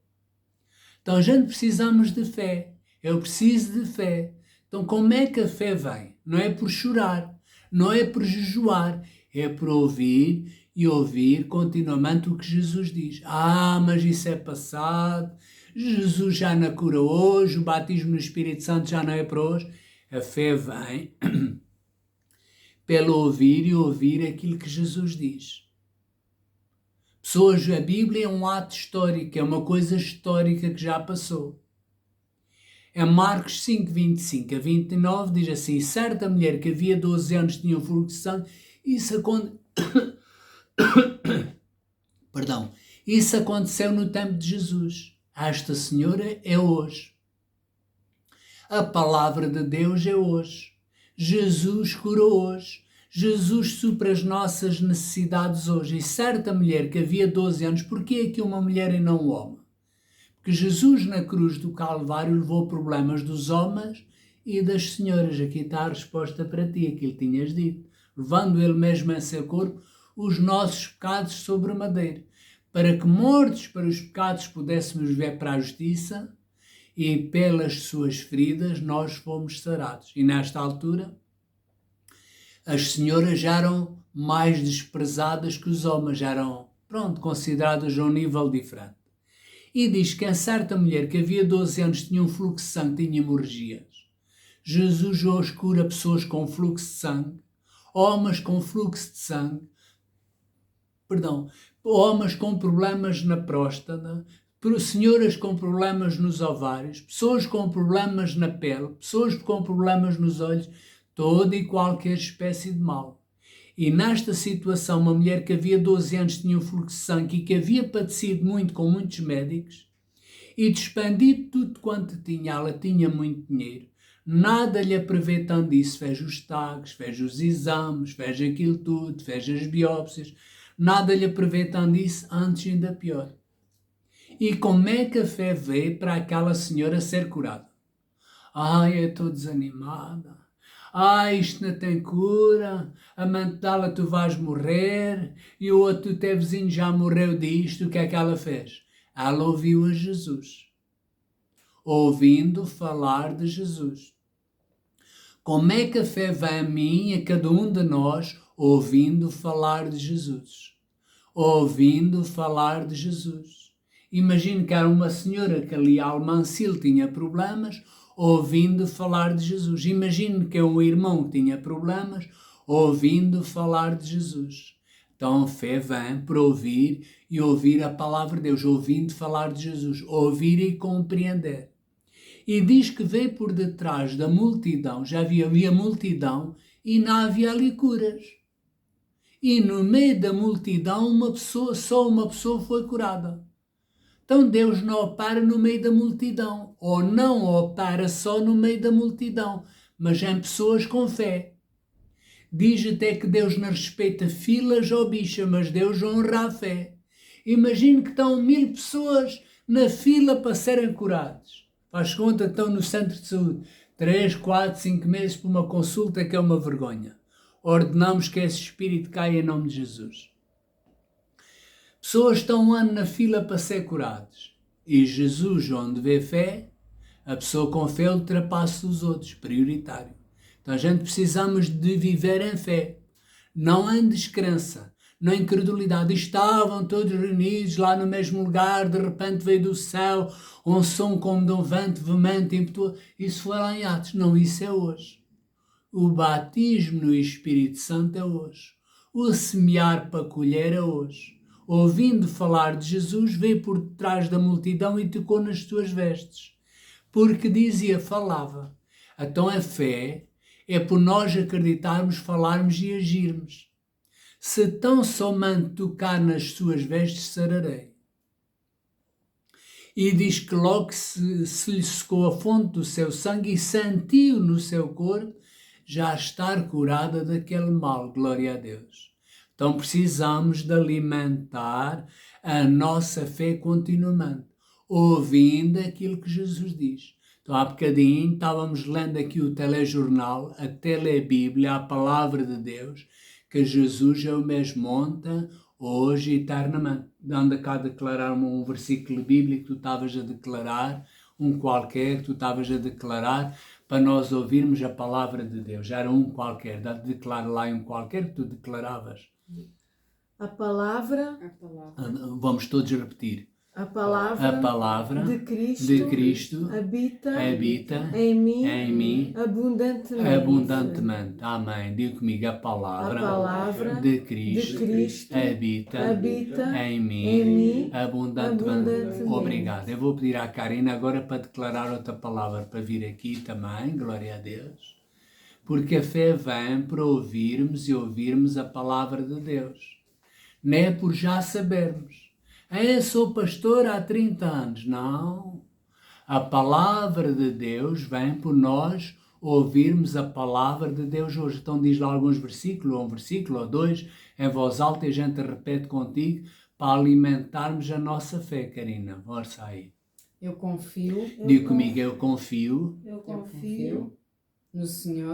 Então, a gente precisamos de fé. Eu preciso de fé. Então, como é que a fé vem? Não é por chorar. Não é por jejuar, é por ouvir e ouvir continuamente o que Jesus diz. Mas isso é passado, Jesus já não cura hoje, o batismo no Espírito Santo já não é para hoje. A fé vem pelo ouvir e ouvir aquilo que Jesus diz. Pessoas, a Bíblia é um ato histórico, é uma coisa histórica que já passou. Em Marcos 5:25-29 diz assim: certa mulher que havia 12 anos tinha um fluxo de sangue, isso aconteceu no tempo de Jesus. Esta senhora é hoje. A palavra de Deus é hoje. Jesus curou hoje. Jesus supra as nossas necessidades hoje. E certa mulher que havia 12 anos, porquê é que uma mulher e não um homem? Que Jesus na cruz do Calvário levou problemas dos homens e das senhoras. Aqui está a resposta para ti, aquilo que tinhas dito. Levando ele mesmo em seu corpo os nossos pecados sobre o madeiro, para que mortos para os pecados pudéssemos viver para a justiça, e pelas suas feridas nós fomos sarados. E nesta altura as senhoras já eram mais desprezadas que os homens, já eram, consideradas a um nível diferente. E diz que a certa mulher que havia 12 anos tinha um fluxo de sangue, tinha hemorragias. Jesus hoje cura pessoas com fluxo de sangue, homens com fluxo de sangue, homens com problemas na próstata, senhoras com problemas nos ovários, pessoas com problemas na pele, pessoas com problemas nos olhos, toda e qualquer espécie de mal. E nesta situação, uma mulher que havia 12 anos tinha um fluxo de sangue e que havia padecido muito com muitos médicos e despendido tudo quanto tinha, ela tinha muito dinheiro, nada lhe aproveitando disso, fez os tags, fez os exames, fez aquilo tudo, fez as biópsias, nada lhe aproveitando disso, antes ainda pior. E como é que a fé veio para aquela senhora ser curada? Eu estou desanimada. Isto não tem cura, a mãe dela tu vais morrer, e o outro teu vizinho já morreu disto, o que é que ela fez? Ela ouviu a Jesus, ouvindo falar de Jesus. Como é que a fé vem a mim e a cada um de nós, ouvindo falar de Jesus? Ouvindo falar de Jesus. Imagino que era uma senhora que ali a Almancil tinha problemas, ouvindo falar de Jesus. Imagino que é um irmão que tinha problemas, ouvindo falar de Jesus. Então a fé vem para ouvir e ouvir a palavra de Deus, ouvindo falar de Jesus, ouvir e compreender. E diz que veio por detrás da multidão, já havia multidão e não havia ali curas. E no meio da multidão só uma pessoa foi curada. Então Deus não opera no meio da multidão, ou não opera só no meio da multidão, mas em pessoas com fé. Diz até que Deus não respeita filas ou bicha, mas Deus honra a fé. Imagine que estão 1000 pessoas na fila para serem curadas. Faz conta que estão no centro de saúde 3, 4, 5 meses por uma consulta que é uma vergonha. Ordenamos que esse espírito caia em nome de Jesus. Pessoas estão um ano na fila para ser curadas. E Jesus, onde vê fé, a pessoa com fé ultrapassa os outros, prioritário. Então a gente precisamos de viver em fé, não em descrença, na incredulidade. Estavam todos reunidos lá no mesmo lugar, de repente veio do céu um som como de um vento veemente, impetuoso. Isso foi lá em Atos. Não, isso é hoje. O batismo no Espírito Santo é hoje. O semear para colher é hoje. Ouvindo falar de Jesus, veio por trás da multidão e tocou nas suas vestes. Porque dizia, falava. Então a fé é por nós acreditarmos, falarmos e agirmos. Se tão somente tocar nas suas vestes, sararei. E diz que logo se lhe secou a fonte do seu sangue e sentiu no seu corpo já estar curada daquele mal. Glória a Deus. Então precisamos de alimentar a nossa fé continuamente, ouvindo aquilo que Jesus diz. Então há bocadinho estávamos lendo aqui o telejornal, a telebíblia, a palavra de Deus, que Jesus é o mesmo ontem, hoje e eternamente. Anda cá a declarar-me um versículo bíblico que tu estavas a declarar, um qualquer que tu estavas a declarar, para nós ouvirmos a palavra de Deus. Era um qualquer, declara lá um qualquer que tu declaravas. A palavra. Vamos todos repetir. A palavra de Cristo habita em mim mim abundantemente. Amém. Diga comigo, a palavra de Cristo habita em mim abundantemente. abundantemente. Obrigado. Eu vou pedir à Karina agora para declarar outra palavra para vir aqui também. Glória a Deus. Porque a fé vem para ouvirmos e ouvirmos a palavra de Deus. Não é por já sabermos. Eu sou pastor há 30 anos. Não. A palavra de Deus vem por nós ouvirmos a palavra de Deus hoje. Então diz lá alguns versículos, um versículo ou dois, em voz alta e a gente repete contigo para alimentarmos a nossa fé, Karina. Força aí. Eu confio. Diga comigo, eu confio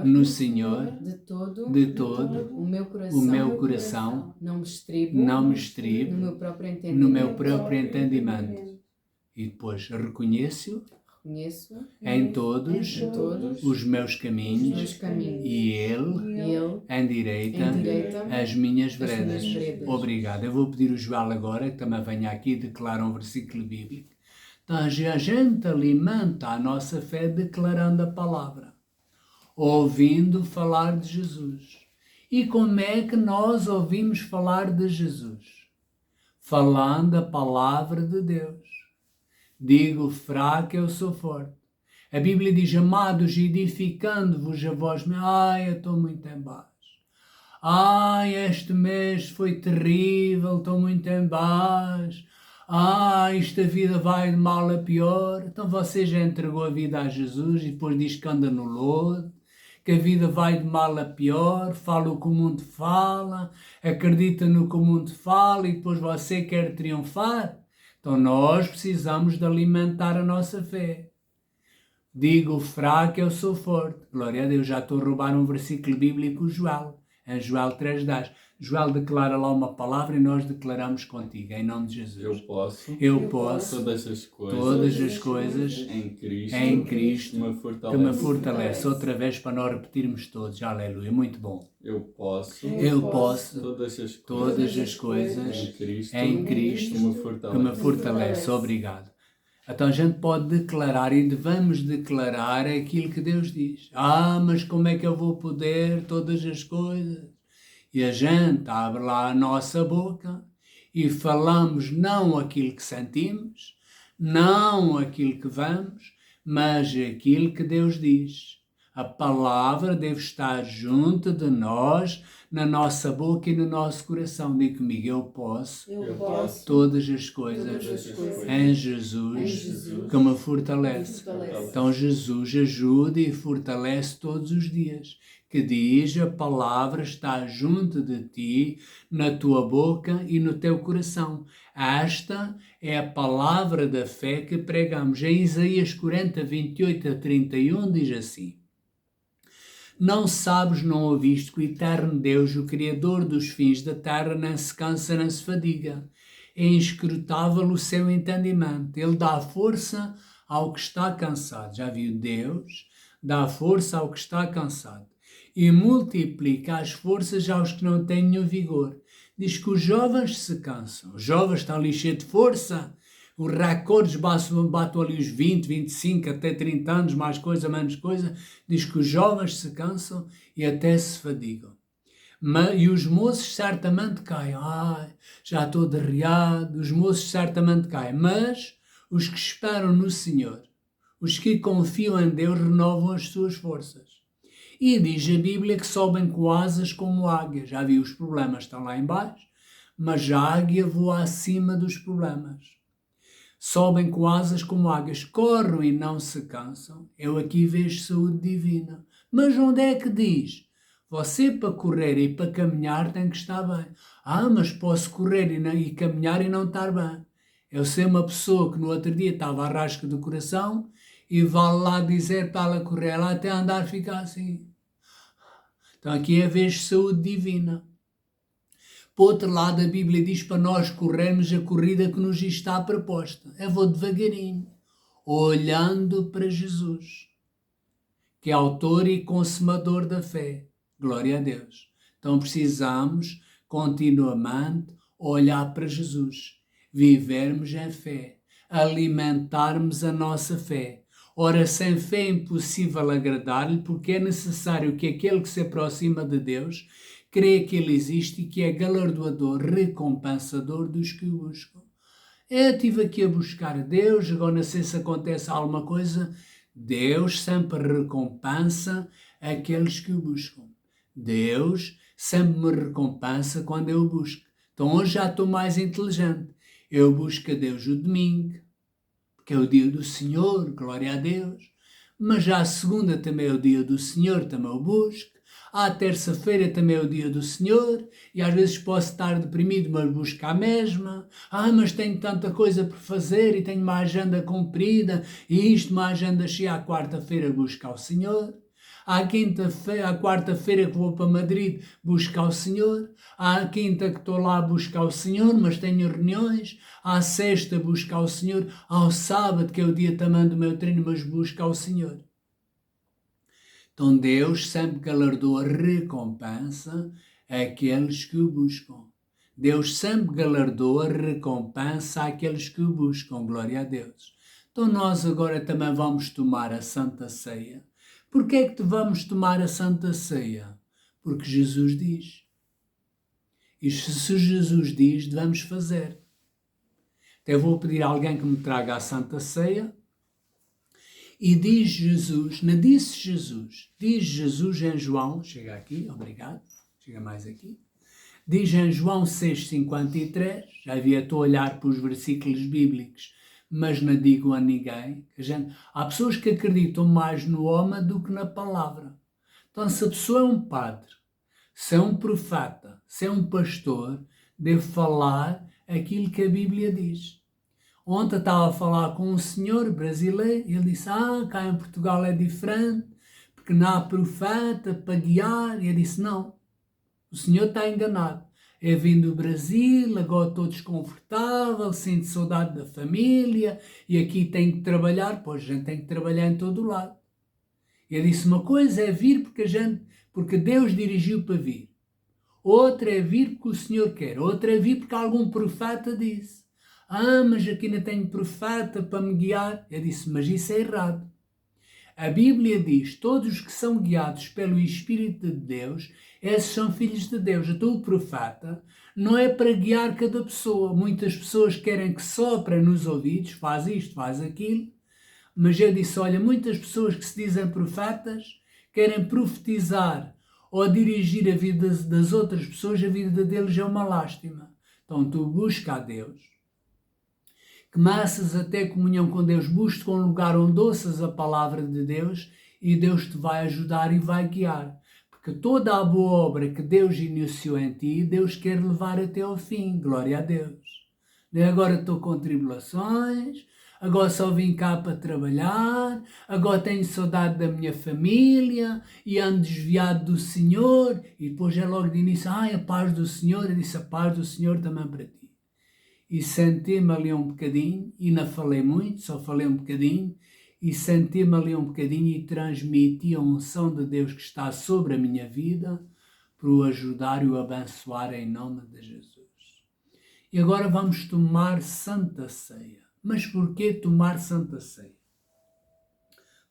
No Senhor. De todo. O meu coração. Não me estribo. No meu próprio entendimento. E depois reconheço Reconheço em todos os meus caminhos e Ele endireita as minhas veredas. Obrigado. Eu vou pedir o Joel agora, que também venha aqui e declara um versículo bíblico. Então a gente alimenta a nossa fé declarando a palavra, ouvindo falar de Jesus. E como é que nós ouvimos falar de Jesus? Falando a palavra de Deus. Digo fraco, eu sou forte. A Bíblia diz, amados, edificando-vos a vós. Ai, eu estou muito em baixo. Ai, este mês foi terrível, estou muito em baixo. Ai, esta vida vai de mal a pior. Então você já entregou a vida a Jesus e depois diz que anda no lodo, que a vida vai de mal a pior, fala o que o mundo fala, acredita no que o mundo fala e depois você quer triunfar. Então nós precisamos de alimentar a nossa fé. Digo fraco, eu sou forte. Glória a Deus, já estou a roubar um versículo bíblico, Joel. Em Joel 3:10. Joel declara lá uma palavra e nós declaramos contigo, em nome de Jesus. Eu posso todas as coisas em Cristo que me fortalece. Outra vez para nós repetirmos todos. Aleluia, muito bom. Eu posso todas as coisas em Cristo que me fortalece. Obrigado. Então a gente pode declarar e devemos declarar aquilo que Deus diz. Mas como é que eu vou poder todas as coisas? E a gente abre lá a nossa boca e falamos não aquilo que sentimos, não aquilo que vamos, mas aquilo que Deus diz. A palavra deve estar junto de nós, na nossa boca e no nosso coração. Diga comigo, eu posso todas as coisas em Jesus que me fortalece. Então Jesus ajuda e fortalece todos os dias. Que diz, a palavra está junto de ti, na tua boca e no teu coração. Esta é a palavra da fé que pregamos. Em Isaías 40, 28 a 31 diz assim: Não sabes, não ouviste que o eterno Deus, o Criador dos fins da terra, não se cansa, não se fadiga. É inscrutável o seu entendimento. Ele dá força ao que está cansado. Já viu? Deus dá força ao que está cansado e multiplica as forças aos que não têm nenhum vigor. diz que os jovens se cansam. Os jovens estão ali cheios de força. Os recordes batem ali os 20, 25, até 30 anos, mais coisa, menos coisa. Diz que os jovens se cansam e até se fadigam. E os moços certamente caem. Já estou derreado. Os moços certamente caem. Mas os que esperam no Senhor, os que confiam em Deus, renovam as suas forças. E diz a Bíblia que sobem com asas como águia. Já vi os problemas, estão lá em baixo, mas a águia voa acima dos problemas. Sobem com asas como águias, correm e não se cansam. Eu aqui vejo saúde divina. Mas onde é que diz? Você para correr e para caminhar tem que estar bem. Mas posso correr e caminhar e não estar bem. Eu sei uma pessoa que no outro dia estava à rasca do coração e vai lá dizer para ela correr, ela até andar ficar assim. Então aqui é vejo saúde divina. Por outro lado, a Bíblia diz para nós corrermos a corrida que nos está proposta. Eu vou devagarinho, olhando para Jesus, que é autor e consumador da fé. Glória a Deus. Então precisamos continuamente olhar para Jesus, vivermos em fé, alimentarmos a nossa fé. Ora, sem fé é impossível agradar-lhe, porque é necessário que aquele que se aproxima de Deus crê que Ele existe e que é galardoador, recompensador dos que o buscam. Eu estive aqui a buscar a Deus, agora não sei se acontece alguma coisa. Deus sempre recompensa aqueles que o buscam. Deus sempre me recompensa quando eu o busco. Então hoje já estou mais inteligente. Eu busco a Deus o domingo, porque é o dia do Senhor, glória a Deus. Mas já a segunda também é o dia do Senhor, também o busco. À terça-feira também é o dia do Senhor, e às vezes posso estar deprimido, mas busco a mesma. Mas tenho tanta coisa por fazer e tenho uma agenda comprida, e uma agenda cheia. À quarta-feira busco ao Senhor. À quarta-feira que vou para Madrid buscar o Senhor. À quinta que estou lá buscar o Senhor, mas tenho reuniões. À sexta buscar o Senhor. Ao sábado, que é o dia também do meu treino, mas buscar o Senhor. Então Deus sempre galardoa recompensa àqueles que o buscam. Deus sempre galardoa recompensa àqueles que o buscam. Glória a Deus. Então nós agora também vamos tomar a Santa Ceia. Porquê é que vamos tomar a Santa Ceia? Porque Jesus diz. E se Jesus diz, devemos fazer. Até vou pedir a alguém que me traga a Santa Ceia. E diz Jesus em João, chega aqui, obrigado, chega mais aqui, diz em João 6,53, já estou a olhar para os versículos bíblicos, mas não digo a ninguém, há pessoas que acreditam mais no homem do que na palavra. Então se a pessoa é um padre, se é um profeta, se é um pastor, deve falar aquilo que a Bíblia diz. Ontem estava a falar com um senhor brasileiro e ele disse, cá em Portugal é diferente, porque não há profeta para guiar. E eu disse, não, o senhor está enganado. Eu vim do Brasil, agora estou desconfortável, sinto saudade da família e aqui tenho que trabalhar. Pois a gente tem que trabalhar em todo o lado. E eu disse, uma coisa é vir porque Deus dirigiu para vir. Outra é vir porque o senhor quer. Outra é vir porque algum profeta disse. Mas aqui não tenho profeta para me guiar. Eu disse, mas isso é errado. A Bíblia diz, todos os que são guiados pelo Espírito de Deus, esses são filhos de Deus. Então o profeta não é para guiar cada pessoa. Muitas pessoas querem que sopre nos ouvidos, faz isto, faz aquilo. Mas eu disse, olha, muitas pessoas que se dizem profetas querem profetizar ou dirigir a vida das outras pessoas, a vida deles é uma lástima. Então tu busca a Deus. Começas a ter comunhão com Deus, busca um lugar onde ouças a palavra de Deus e Deus te vai ajudar e vai guiar. Porque toda a boa obra que Deus iniciou em ti, Deus quer levar até ao fim. Glória a Deus. Agora estou com tribulações, agora só vim cá para trabalhar, agora tenho saudade da minha família e ando desviado do Senhor. E depois é logo de início, a paz do Senhor. Eu disse, a paz do Senhor também para ti. E sentei-me ali um bocadinho, e não falei muito, só falei um bocadinho, e sentei-me ali um bocadinho e transmiti a unção de Deus que está sobre a minha vida, para o ajudar e o abençoar em nome de Jesus. E agora vamos tomar Santa Ceia. Mas porquê tomar Santa Ceia?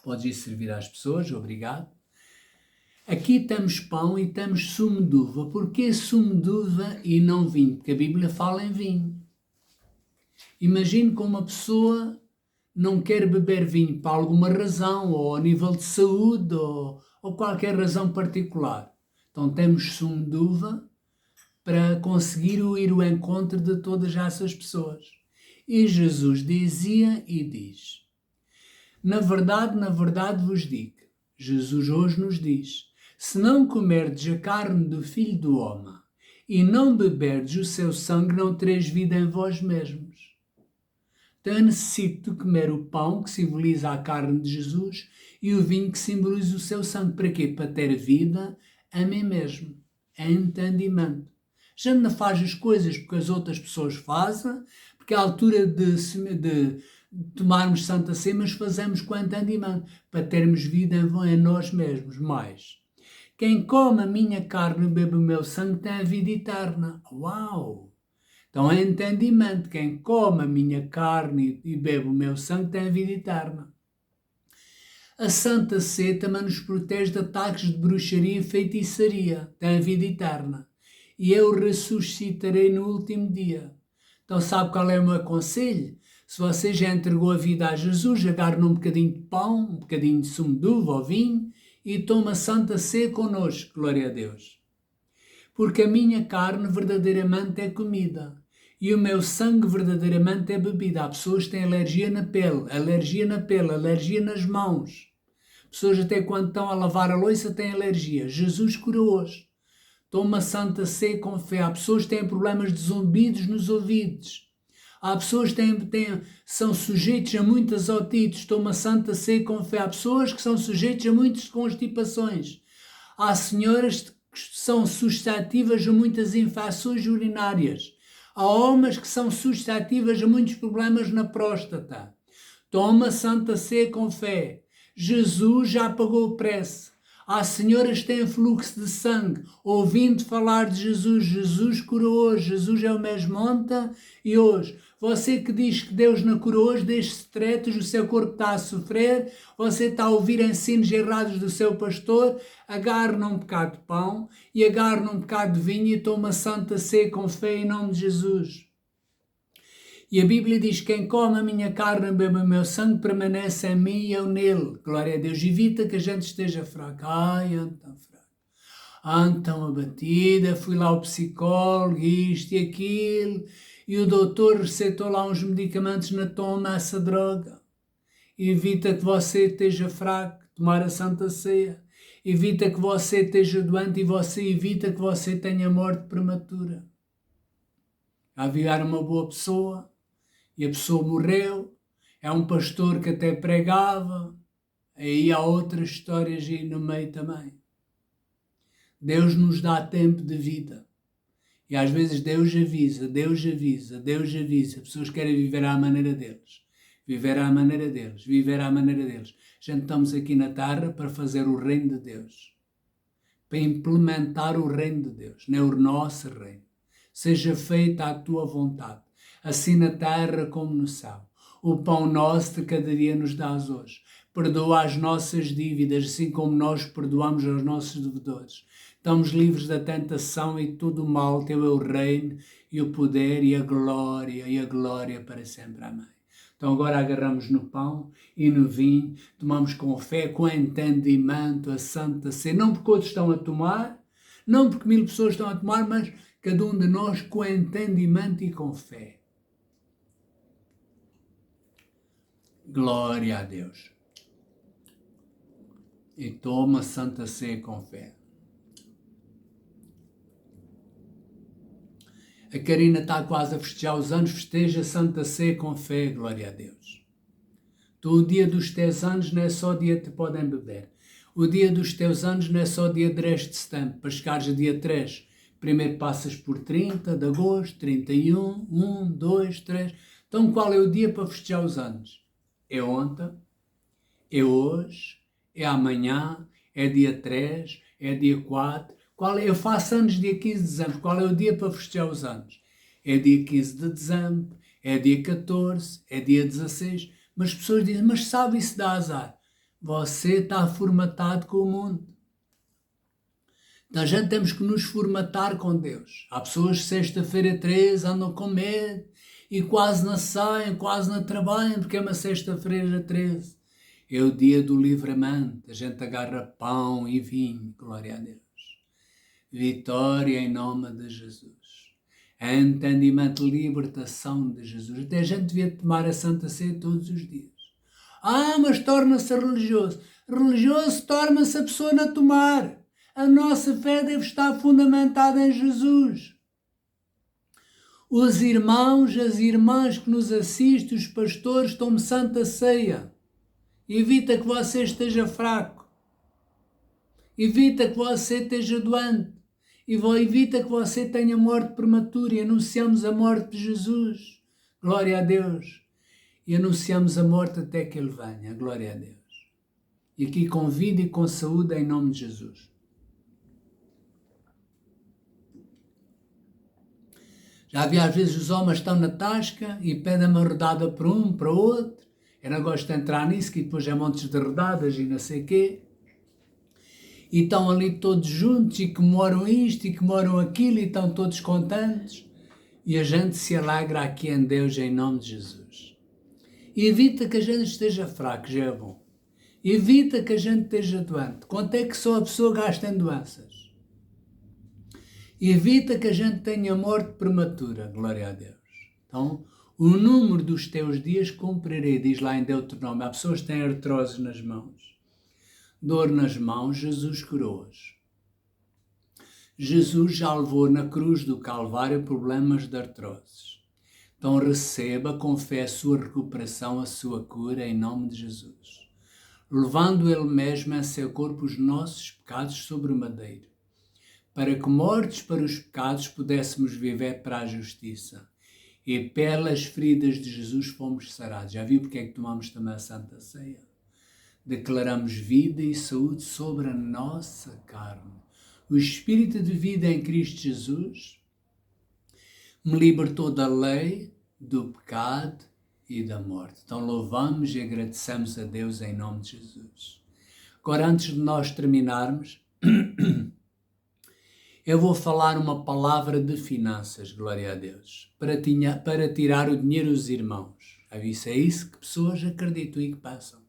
Podes ir servir às pessoas, obrigado. Aqui temos pão e temos sumo de uva. Porquê sumo de uva e não vinho? Porque a Bíblia fala em vinho. Imagine que uma pessoa não quer beber vinho por alguma razão, ou a nível de saúde, ou qualquer razão particular. Então temos sumo de uva para conseguir ir ao encontro de todas essas pessoas. E Jesus dizia e diz: na verdade vos digo, Jesus hoje nos diz, se não comerdes a carne do Filho do Homem e não beberdes o seu sangue, não tereis vida em vós mesmos. Então eu necessito de comer o pão, que simboliza a carne de Jesus, e o vinho, que simboliza o seu sangue. Para quê? Para ter vida a mim mesmo, entendimento. A gente não faz as coisas porque as outras pessoas fazem, porque é a altura de tomarmos Santa Ceia, mas fazemos com entendimento, para termos vida em nós mesmos. Mais, quem come a minha carne e bebe o meu sangue tem a vida eterna. Uau! Então é entendimento. Quem come a minha carne e bebe o meu sangue tem a vida eterna. A Santa Ceia também nos protege de ataques de bruxaria e feitiçaria. Tem a vida eterna. E eu ressuscitarei no último dia. Então sabe qual é o meu conselho? Se você já entregou a vida a Jesus, agarre um bocadinho de pão, um bocadinho de sumo de uva ou vinho e toma a Santa Ceia connosco, glória a Deus. Porque a minha carne verdadeiramente é comida e o meu sangue verdadeiramente é bebida. Há pessoas que têm alergia na pele, alergia nas mãos. Pessoas até quando estão a lavar a louça têm alergia. Jesus curou-os. Toma Santa Ceia com fé. Há pessoas que têm problemas de zumbidos nos ouvidos. Há pessoas que são sujeitos a muitas otites. Toma Santa Ceia com fé. Há pessoas que são sujeitos a muitas constipações. Há senhoras que são suscetíveis a muitas infecções urinárias. Há homens que são suscetíveis a muitos problemas na próstata. Toma Santa Ceia com fé. Jesus já pagou o preço. Há senhoras que têm fluxo de sangue, ouvindo falar de Jesus. Jesus curou hoje, Jesus é o mesmo ontem e hoje. Você que diz que Deus não curou hoje, deixe-se tretos, o seu corpo está a sofrer, você está a ouvir ensinos errados do seu pastor, agarre num bocado de pão e agarre num bocado de vinho e toma Santa Ceia com fé em nome de Jesus. E a Bíblia diz, quem come a minha carne e bebe o meu sangue permanece em mim e eu nele. Glória a Deus. Evita que a gente esteja fraca. Ai, então fraca. Então abatida, fui lá ao psicólogo, isto e aquilo, e o doutor receitou lá uns medicamentos, não toma essa droga. Evita que você esteja fraco, tomar a Santa Ceia. Evita que você esteja doente e você evita que você tenha morte prematura. Havia uma boa pessoa, e a pessoa morreu, é um pastor que até pregava, aí há outras histórias aí no meio também. Deus nos dá tempo de vida. E às vezes Deus avisa. Pessoas querem viver à maneira deles. Já estamos aqui na terra para fazer o reino de Deus. Para implementar o reino de Deus, não é o nosso reino. Seja feita a tua vontade, assim na terra como no céu. O pão nosso de cada dia nos dás hoje. Perdoa as nossas dívidas, assim como nós perdoamos aos nossos devedores. Estamos livres da tentação e de todo o mal. Teu é o reino e o poder e a glória para sempre. Amém. Então agora agarramos no pão e no vinho, tomamos com fé, com entendimento a Santa Ceia. Não porque outros estão a tomar, não porque 1000 pessoas estão a tomar, mas cada um de nós com entendimento e com fé. Glória a Deus. E toma Santa Ceia com fé. A Karina está quase a festejar os anos, festeja Santa Ceia com fé, glória a Deus. O dia dos teus anos não é só dia que te podem beber. O dia dos teus anos não é só dia 3 de setembro, para chegares a dia 3. Primeiro passas por 30 de agosto, 31, 1, 2, 3. Então qual é o dia para festejar os anos? É ontem, é hoje, é amanhã, é dia 3, é dia 4. Eu faço anos dia 15 de dezembro. Qual é o dia para festejar os anos? É dia 15 de dezembro, é dia 14, é dia 16. Mas as pessoas dizem, mas sabe, isso dá azar. Você está formatado com o mundo. Então a gente temos que nos formatar com Deus. Há pessoas que sexta-feira 13 andam com medo e quase não saem, quase não trabalham porque é uma sexta-feira 13. É o dia do livramento. A gente agarra pão e vinho. Glória a Deus. Vitória em nome de Jesus. Entendimento, libertação de Jesus. Até a gente devia tomar a Santa Ceia todos os dias. Mas torna-se religioso. Religioso torna-se a pessoa a tomar. A nossa fé deve estar fundamentada em Jesus. Os irmãos, as irmãs que nos assistem, os pastores, tomem Santa Ceia. Evita que você esteja fraco. Evita que você esteja doente. Evita que você tenha morte prematura. E anunciamos a morte de Jesus. Glória a Deus. E anunciamos a morte até que Ele venha. Glória a Deus. E aqui com vida e com saúde em nome de Jesus. Já vi às vezes os homens estão na tasca e pedem uma rodada para um, para outro. Eu não gosto de entrar nisso, que depois é montes de rodadas e não sei o quê. E estão ali todos juntos e comemoram isto e comemoram aquilo e estão todos contentes. E a gente se alegra aqui em Deus em nome de Jesus. E evita que a gente esteja fraco, já é bom. Evita que a gente esteja doente. Quanto é que só a pessoa gasta em doenças? Evita que a gente tenha morte prematura, glória a Deus. Então, o número dos teus dias cumprirei, diz lá em Deuteronômio. Há pessoas que têm artroses nas mãos. Dor nas mãos, Jesus curou-as. Jesus já levou na cruz do Calvário problemas de artroses. Então receba com fé a sua recuperação, a sua cura, em nome de Jesus. Levando Ele mesmo em seu corpo os nossos pecados sobre o madeiro, para que, mortos para os pecados, pudéssemos viver para a justiça. E pelas feridas de Jesus fomos sarados. Já viu porque é que tomamos também a Santa Ceia? Declaramos vida e saúde sobre a nossa carne. O Espírito de vida em Cristo Jesus me libertou da lei, do pecado e da morte. Então louvamos e agradecemos a Deus em nome de Jesus. Agora, antes de nós terminarmos, eu vou falar uma palavra de finanças, glória a Deus, para tirar o dinheiro dos irmãos. É isso que pessoas acreditam e que passam.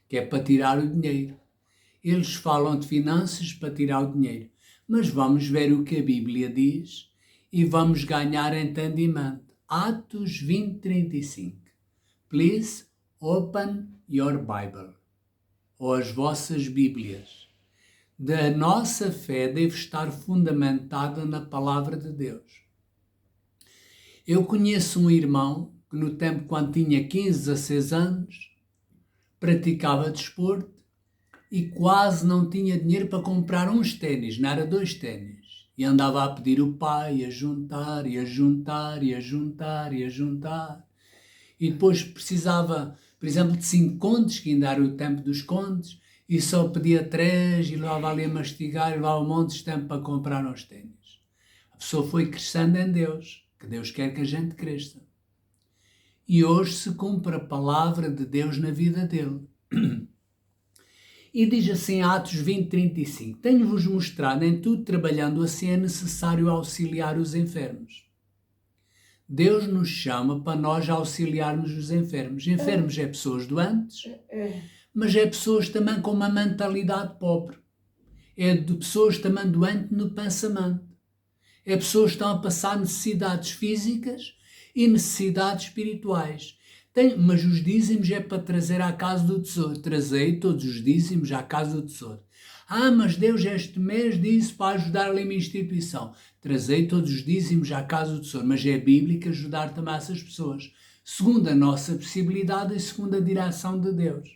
Que é para tirar o dinheiro. Eles falam de finanças para tirar o dinheiro. Mas vamos ver o que a Bíblia diz e vamos ganhar entendimento. Atos 20:35. Please open your Bible. Ou as vossas Bíblias. Da nossa fé deve estar fundamentada na palavra de Deus. Eu conheço um irmão que no tempo quando tinha 15, 16 anos, praticava desporto e quase não tinha dinheiro para comprar uns ténis, não era 2 ténis. E andava a pedir o pai, a juntar, e a juntar, e a juntar, e a juntar. E depois precisava, por exemplo, de 5 contos, que ainda era o tempo dos contos, e só pedia 3 e levava ali a mastigar e levava um monte de tempo para comprar uns ténis. A pessoa foi crescendo em Deus, que Deus quer que a gente cresça. E hoje se cumpre a palavra de Deus na vida dele. E diz assim, Atos 20:35, tenho-vos mostrado em tudo, trabalhando assim, é necessário auxiliar os enfermos. Deus nos chama para nós auxiliarmos os enfermos. Enfermos é pessoas doentes, mas é pessoas também com uma mentalidade pobre. É de pessoas também doentes no pensamento. É pessoas que estão a passar necessidades físicas e necessidades espirituais. Mas os dízimos é para trazer à casa do tesouro. Trazei todos os dízimos à casa do tesouro. Mas Deus este mês disse para ajudar ali uma instituição. Trazei todos os dízimos à casa do tesouro. Mas é bíblico ajudar também essas pessoas, segundo a nossa possibilidade e segundo a direção de Deus.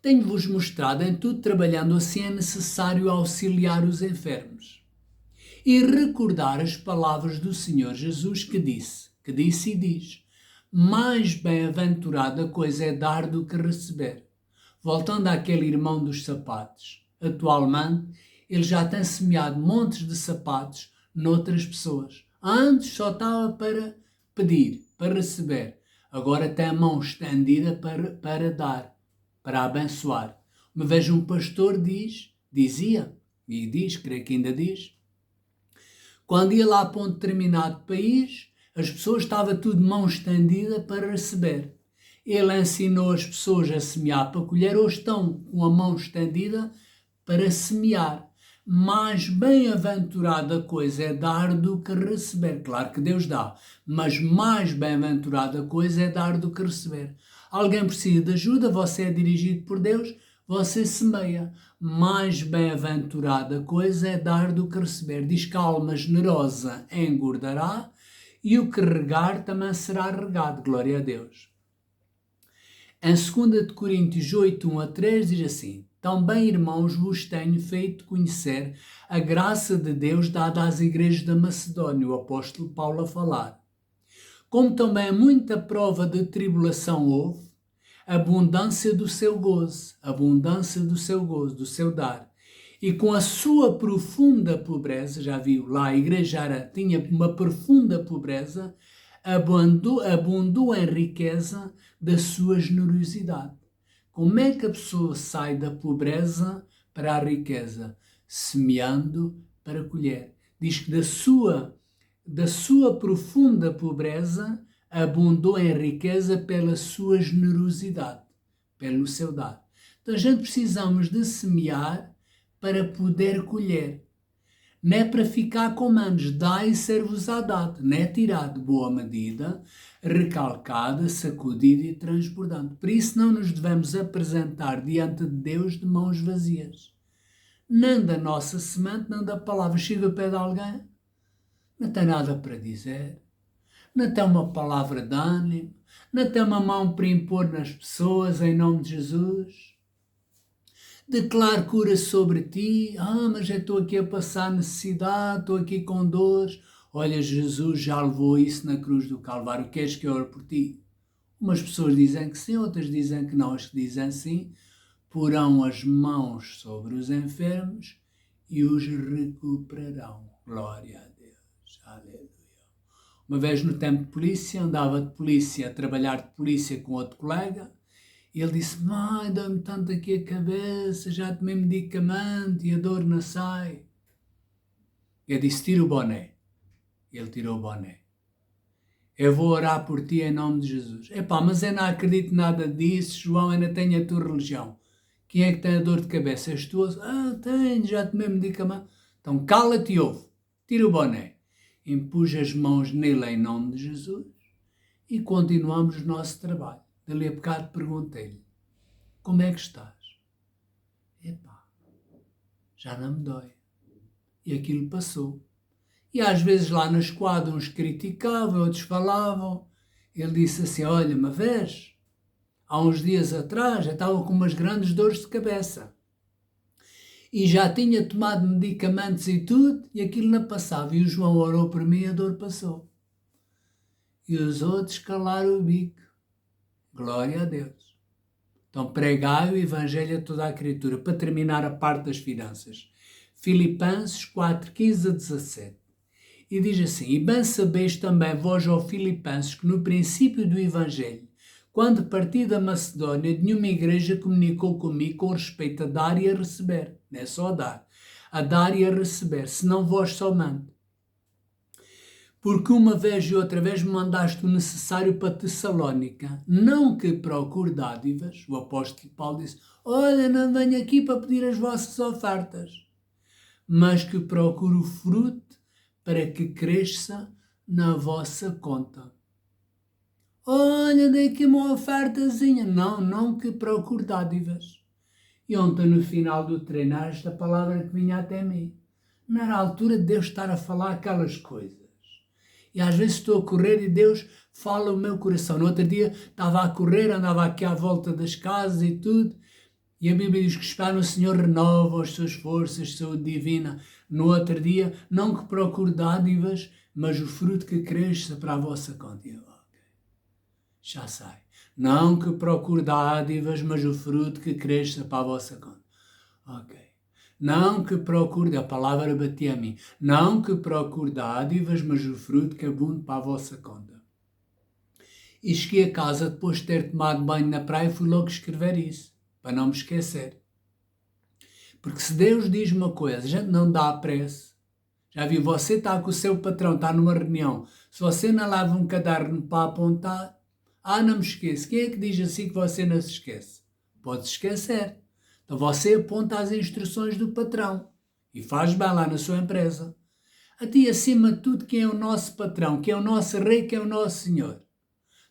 Tenho-vos mostrado em tudo, trabalhando assim, é necessário auxiliar os enfermos e recordar as palavras do Senhor Jesus que disse e diz, mais bem-aventurada coisa é dar do que receber. Voltando àquele irmão dos sapatos, atualmente, ele já tem semeado montes de sapatos noutras pessoas. Antes só estava para pedir, para receber. Agora tem a mão estendida para dar, para abençoar. Uma vez um pastor dizia, e diz, creio que ainda diz, quando ia lá para um determinado país, as pessoas estavam tudo de mão estendida para receber. Ele ensinou as pessoas a semear para colher, ou estão com a mão estendida para semear. Mais bem-aventurada coisa é dar do que receber. Claro que Deus dá, mas mais bem-aventurada coisa é dar do que receber. Alguém precisa de ajuda, você é dirigido por Deus, você semeia. Mais bem-aventurada coisa é dar do que receber. Diz que a alma generosa engordará e o que regar também será regado. Glória a Deus. Em 2 Coríntios 8, 1-3 diz assim: também, irmãos, vos tenho feito conhecer a graça de Deus dada às igrejas da Macedónia, o apóstolo Paulo a falar. Como também muita prova de tribulação houve, abundância do seu gozo, do seu dar. E com a sua profunda pobreza, já viu, lá a igreja tinha uma profunda pobreza, abundou em riqueza da sua generosidade. Como é que a pessoa sai da pobreza para a riqueza? Semeando para colher. Diz que da sua profunda pobreza abundou em riqueza pela sua generosidade, pelo seu dar. Então a gente precisamos de semear para poder colher. Não é para ficar com manos, dá e ser-vos-á dado, não é tirar de boa medida, recalcada, sacudida e transbordante. Por isso não nos devemos apresentar diante de Deus de mãos vazias. Nem da nossa semente, nem da palavra. Chega ao pé de alguém, não tem nada para dizer, não tem uma palavra de ânimo, não tem uma mão para impor nas pessoas em nome de Jesus. Declaro cura sobre ti. Mas eu estou aqui a passar necessidade, estou aqui com dores. Olha, Jesus já levou isso na cruz do Calvário. Queres que eu ore por ti? Umas pessoas dizem que sim, outras dizem que não. As que dizem sim, porão as mãos sobre os enfermos e os recuperarão. Glória a Deus. Aleluia. Uma vez no tempo de polícia, andava de polícia, a trabalhar de polícia com outro colega. E ele disse: mãe, dá-me tanto aqui a cabeça, já tomei medicamento e a dor não sai. Eu disse: tira o boné. Ele tirou o boné. Eu vou orar por ti em nome de Jesus. Epá, mas eu não acredito nada disso, João, ainda tenho a tua religião. Quem é que tem a dor de cabeça? És tu? Tenho, já tomei medicamento. Então cala-te e ouve. Tira o boné. Impus as mãos nele em nome de Jesus e continuamos o nosso trabalho. Dali a bocado perguntei-lhe: como é que estás? Epá, já não me dói. E aquilo passou. E às vezes lá na esquadra uns criticavam, outros falavam. Ele disse assim: olha, uma vez, há uns dias atrás, eu estava com umas grandes dores de cabeça. E já tinha tomado medicamentos e tudo, e aquilo não passava. E o João orou por mim e a dor passou. E os outros calaram o bico. Glória a Deus. Então pregai o Evangelho a toda a criatura. Para terminar a parte das finanças. Filipenses 4, 15-17. E diz assim: e bem sabeis também vós, ó Filipenses, que no princípio do Evangelho, quando parti da Macedónia, nenhuma igreja comunicou comigo com respeito a dar e a receber. Não é só a dar e a receber, senão vós somente. Porque uma vez e outra vez me mandaste o necessário para Tessalónica, não que procure dádivas. O apóstolo Paulo disse: olha, não venho aqui para pedir as vossas ofertas, mas que procure o fruto para que cresça na vossa conta. Olha, dei aqui uma ofertazinha. Não que procure dádivas. E ontem, no final do treinar, esta palavra que vinha até mim. Não era a altura de Deus estar a falar aquelas coisas. E às vezes estou a correr e Deus fala o meu coração. No outro dia estava a correr, andava aqui à volta das casas e tudo. E a Bíblia diz que espera no Senhor renova as suas forças, saúde divina. No outro dia, não que procure dádivas, mas o fruto que cresça para a vossa conta. Já sai. Não que procure dádivas, mas o fruto que cresça para a vossa conta. Ok. Não que procure, a palavra batia a mim, não que procure dádivas, mas o fruto que abunde para a vossa conta. E cheguei a casa depois de ter tomado banho na praia e fui logo escrever isso, para não me esquecer. Porque se Deus diz uma coisa, a gente não dá preço. Já viu, você está com o seu patrão, está numa reunião, se você não leva um caderno para apontar, não me esqueço. Quem é que diz assim que você não se esquece? Pode se esquecer. Então você aponta as instruções do patrão e faz bem lá na sua empresa. Até acima de tudo, quem é o nosso patrão, quem é o nosso rei, quem é o nosso Senhor.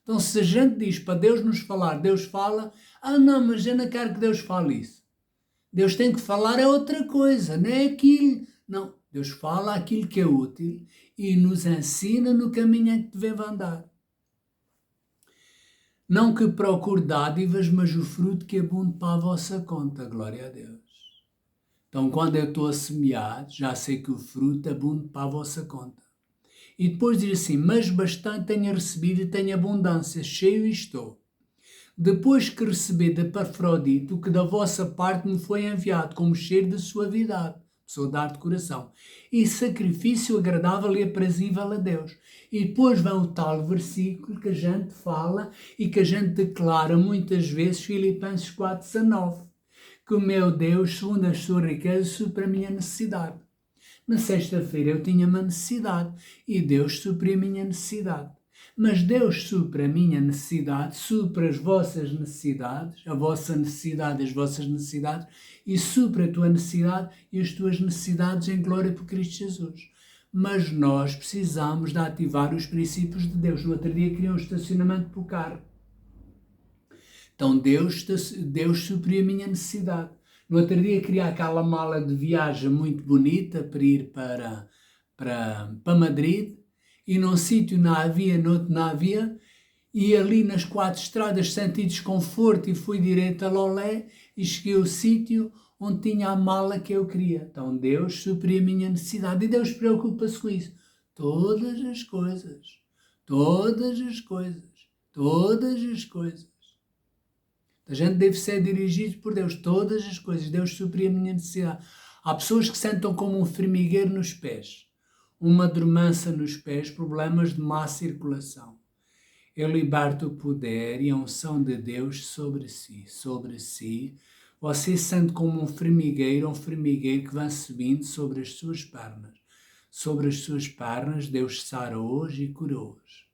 Então se a gente diz para Deus nos falar, Deus fala, não, mas eu não quero que Deus fale isso. Deus tem que falar é outra coisa, não é aquilo. Não, Deus fala aquilo que é útil e nos ensina no caminho em que devemos andar. Não que procure dádivas, mas o fruto que abunde para a vossa conta. Glória a Deus. Então, quando eu estou a semear, já sei que o fruto abunde para a vossa conta. E depois diz assim, mas bastante tenho recebido e tenho abundância, cheio estou. Depois que recebi de Epafrodito, o que da vossa parte me foi enviado, como cheiro de suavidade, saudade de coração, e sacrifício agradável e aprazível a Deus. E depois vem o tal versículo que a gente fala e que a gente declara muitas vezes, Filipenses 4,19, que o meu Deus, segundo as suas riquezas, supre a minha necessidade. Na sexta-feira eu tinha uma necessidade e Deus supre a minha necessidade. Mas Deus supre a minha necessidade, supre as vossas necessidades, a vossa necessidade, as vossas necessidades, e supre a tua necessidade e as tuas necessidades em glória por Cristo Jesus. Mas nós precisamos de ativar os princípios de Deus. No outro dia queria um estacionamento para o carro. Então Deus supre a minha necessidade. No outro dia queria aquela mala de viagem muito bonita para ir para Madrid, e num sítio não havia, no outro não havia, e ali nas 4 estradas senti desconforto e fui direito a Lolé e cheguei ao sítio onde tinha a mala que eu queria. Então Deus supria a minha necessidade e Deus preocupa-se com isso. Todas as coisas. A gente deve ser dirigido por Deus. Todas as coisas. Deus supria a minha necessidade. Há pessoas que sentam como um formigueiro nos pés. Uma dormância nos pés, problemas de má circulação. Eu liberto o poder e a unção de Deus sobre si. Você sente como um formigueiro que vai subindo sobre as suas pernas. Sobre as suas pernas, Deus sara hoje e cura hoje.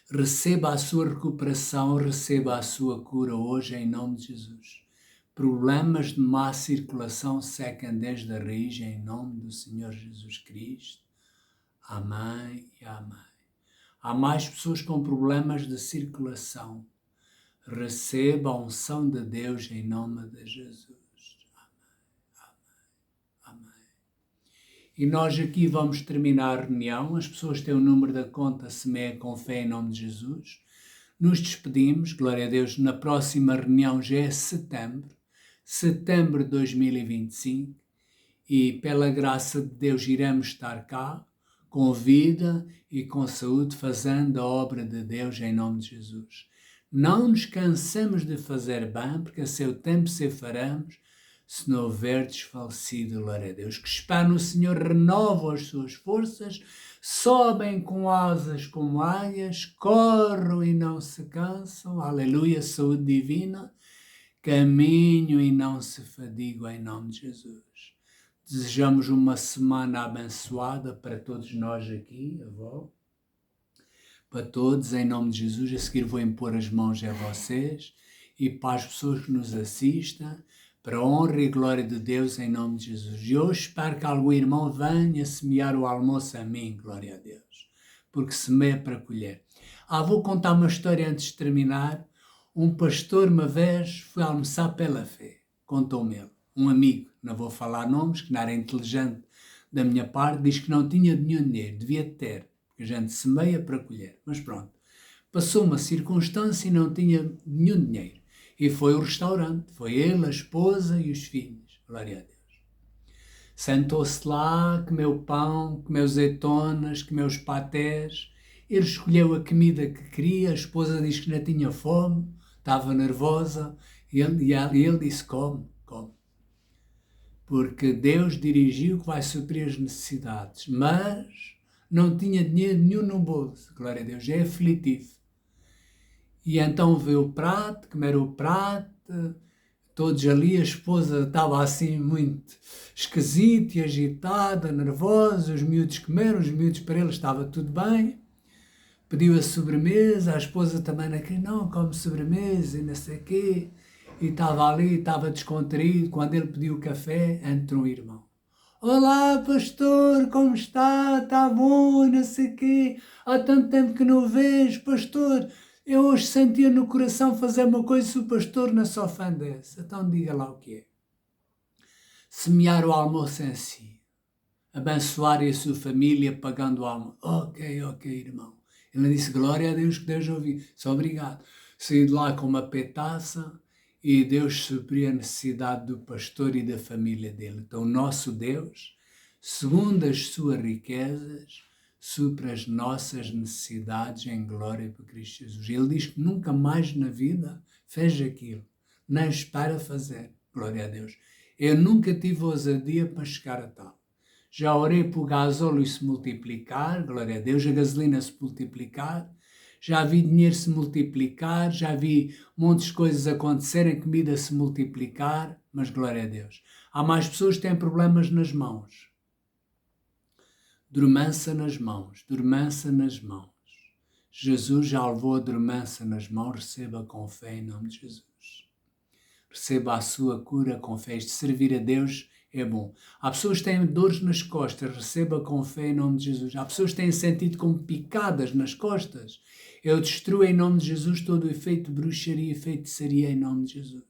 Receba a sua recuperação, receba a sua cura hoje em nome de Jesus. Problemas de má circulação secam desde a raiz em nome do Senhor Jesus Cristo. Amém e amém. Há mais pessoas com problemas de circulação. Receba a unção de Deus em nome de Jesus. Amém. E nós aqui vamos terminar a reunião. As pessoas têm o número da conta Semeia com Fé em nome de Jesus. Nos despedimos, glória a Deus. Na próxima reunião já é setembro de 2025, e pela graça de Deus iremos estar cá, com vida e com saúde, fazendo a obra de Deus em nome de Jesus. Não nos cansamos de fazer bem, porque a seu tempo se faremos, se não houver desfalecido, glória a Deus. Que esperam no Senhor, renovam as suas forças, sobem com asas como águias, corram e não se cansam, aleluia, saúde divina, caminho e não se fadigam em nome de Jesus. Desejamos uma semana abençoada para todos nós aqui, avó, para todos, em nome de Jesus. A seguir vou impor as mãos a vocês e para as pessoas que nos assistam, para a honra e glória de Deus, em nome de Jesus. E hoje espero que algum irmão venha semear o almoço a mim, glória a Deus, porque semeia para colher. Vou contar uma história antes de terminar. Um pastor uma vez foi almoçar pela fé, contou-me ele. Um amigo, não vou falar nomes, que não era inteligente da minha parte, diz que não tinha nenhum dinheiro, devia ter, porque a gente semeia para colher. Mas pronto, passou uma circunstância e não tinha nenhum dinheiro. E foi ao restaurante, foi ele, a esposa e os filhos, glória a Deus. Sentou-se lá, comeu pão, comeu azeitonas, comeu os patés. Ele escolheu a comida que queria, a esposa disse que não tinha fome, estava nervosa, e ele disse, come. porque Deus dirigiu que vai suprir as necessidades, mas não tinha dinheiro nenhum no bolso. Glória a Deus, é aflitivo. E então veio o prato, comeram o prato, todos ali, a esposa estava assim muito esquisita e agitada, nervosa, os miúdos comeram, os miúdos para eles estava tudo bem. Pediu a sobremesa, a esposa também não come sobremesa e não sei o quê. E estava ali, estava descontraído. Quando ele pediu o café, entrou um irmão. Olá, pastor, como está? Está bom, não sei o quê. Há tanto tempo que não o vejo, pastor. Eu hoje sentia no coração fazer uma coisa se o pastor não se ofendesse. Então diga lá o que é. Semear o almoço em si. Abençoar a sua família pagando o almoço. Ok, irmão. Ele disse, glória a Deus, que Deus ouviu. Só obrigado. Saí de lá com uma petaça e Deus supriu a necessidade do pastor e da família dele. Então, nosso Deus, segundo as suas riquezas, supra as nossas necessidades em glória por Cristo Jesus. Ele diz que nunca mais na vida fez aquilo, nem espera fazer. Glória a Deus. Eu nunca tive ousadia para chegar a tal. Já orei por gasóleo se multiplicar, glória a Deus, a gasolina se multiplicar. Já vi dinheiro se multiplicar, já vi montes de coisas acontecerem, comida se multiplicar, mas glória a Deus. Há mais pessoas que têm problemas nas mãos. Dormância nas mãos, dormância nas mãos. Jesus já levou a dormância nas mãos, receba com fé em nome de Jesus. Receba a sua cura com fé. De servir a Deus é bom. Há pessoas que têm dores nas costas, receba com fé em nome de Jesus. Há pessoas que têm sentido como picadas nas costas. Eu destruo em nome de Jesus todo o efeito de bruxaria e feitiçaria em nome de Jesus.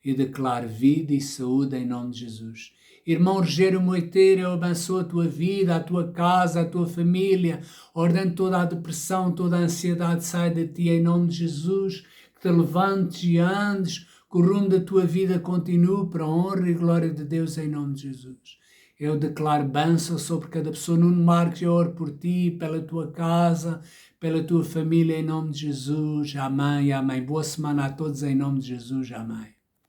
E declaro vida e saúde em nome de Jesus. Irmão Rogério Moiteiro, eu abençoo a tua vida, a tua casa, a tua família. Ordeno toda a depressão, toda a ansiedade sai de ti em nome de Jesus. Que te levantes e andes, que o rumo da tua vida continue para a honra e glória de Deus em nome de Jesus. Eu declaro bênção sobre cada pessoa. Nuno Marques, eu oro por ti, pela tua casa, pela tua família em nome de Jesus. Amém, amém. Boa semana a todos em nome de Jesus. Amém.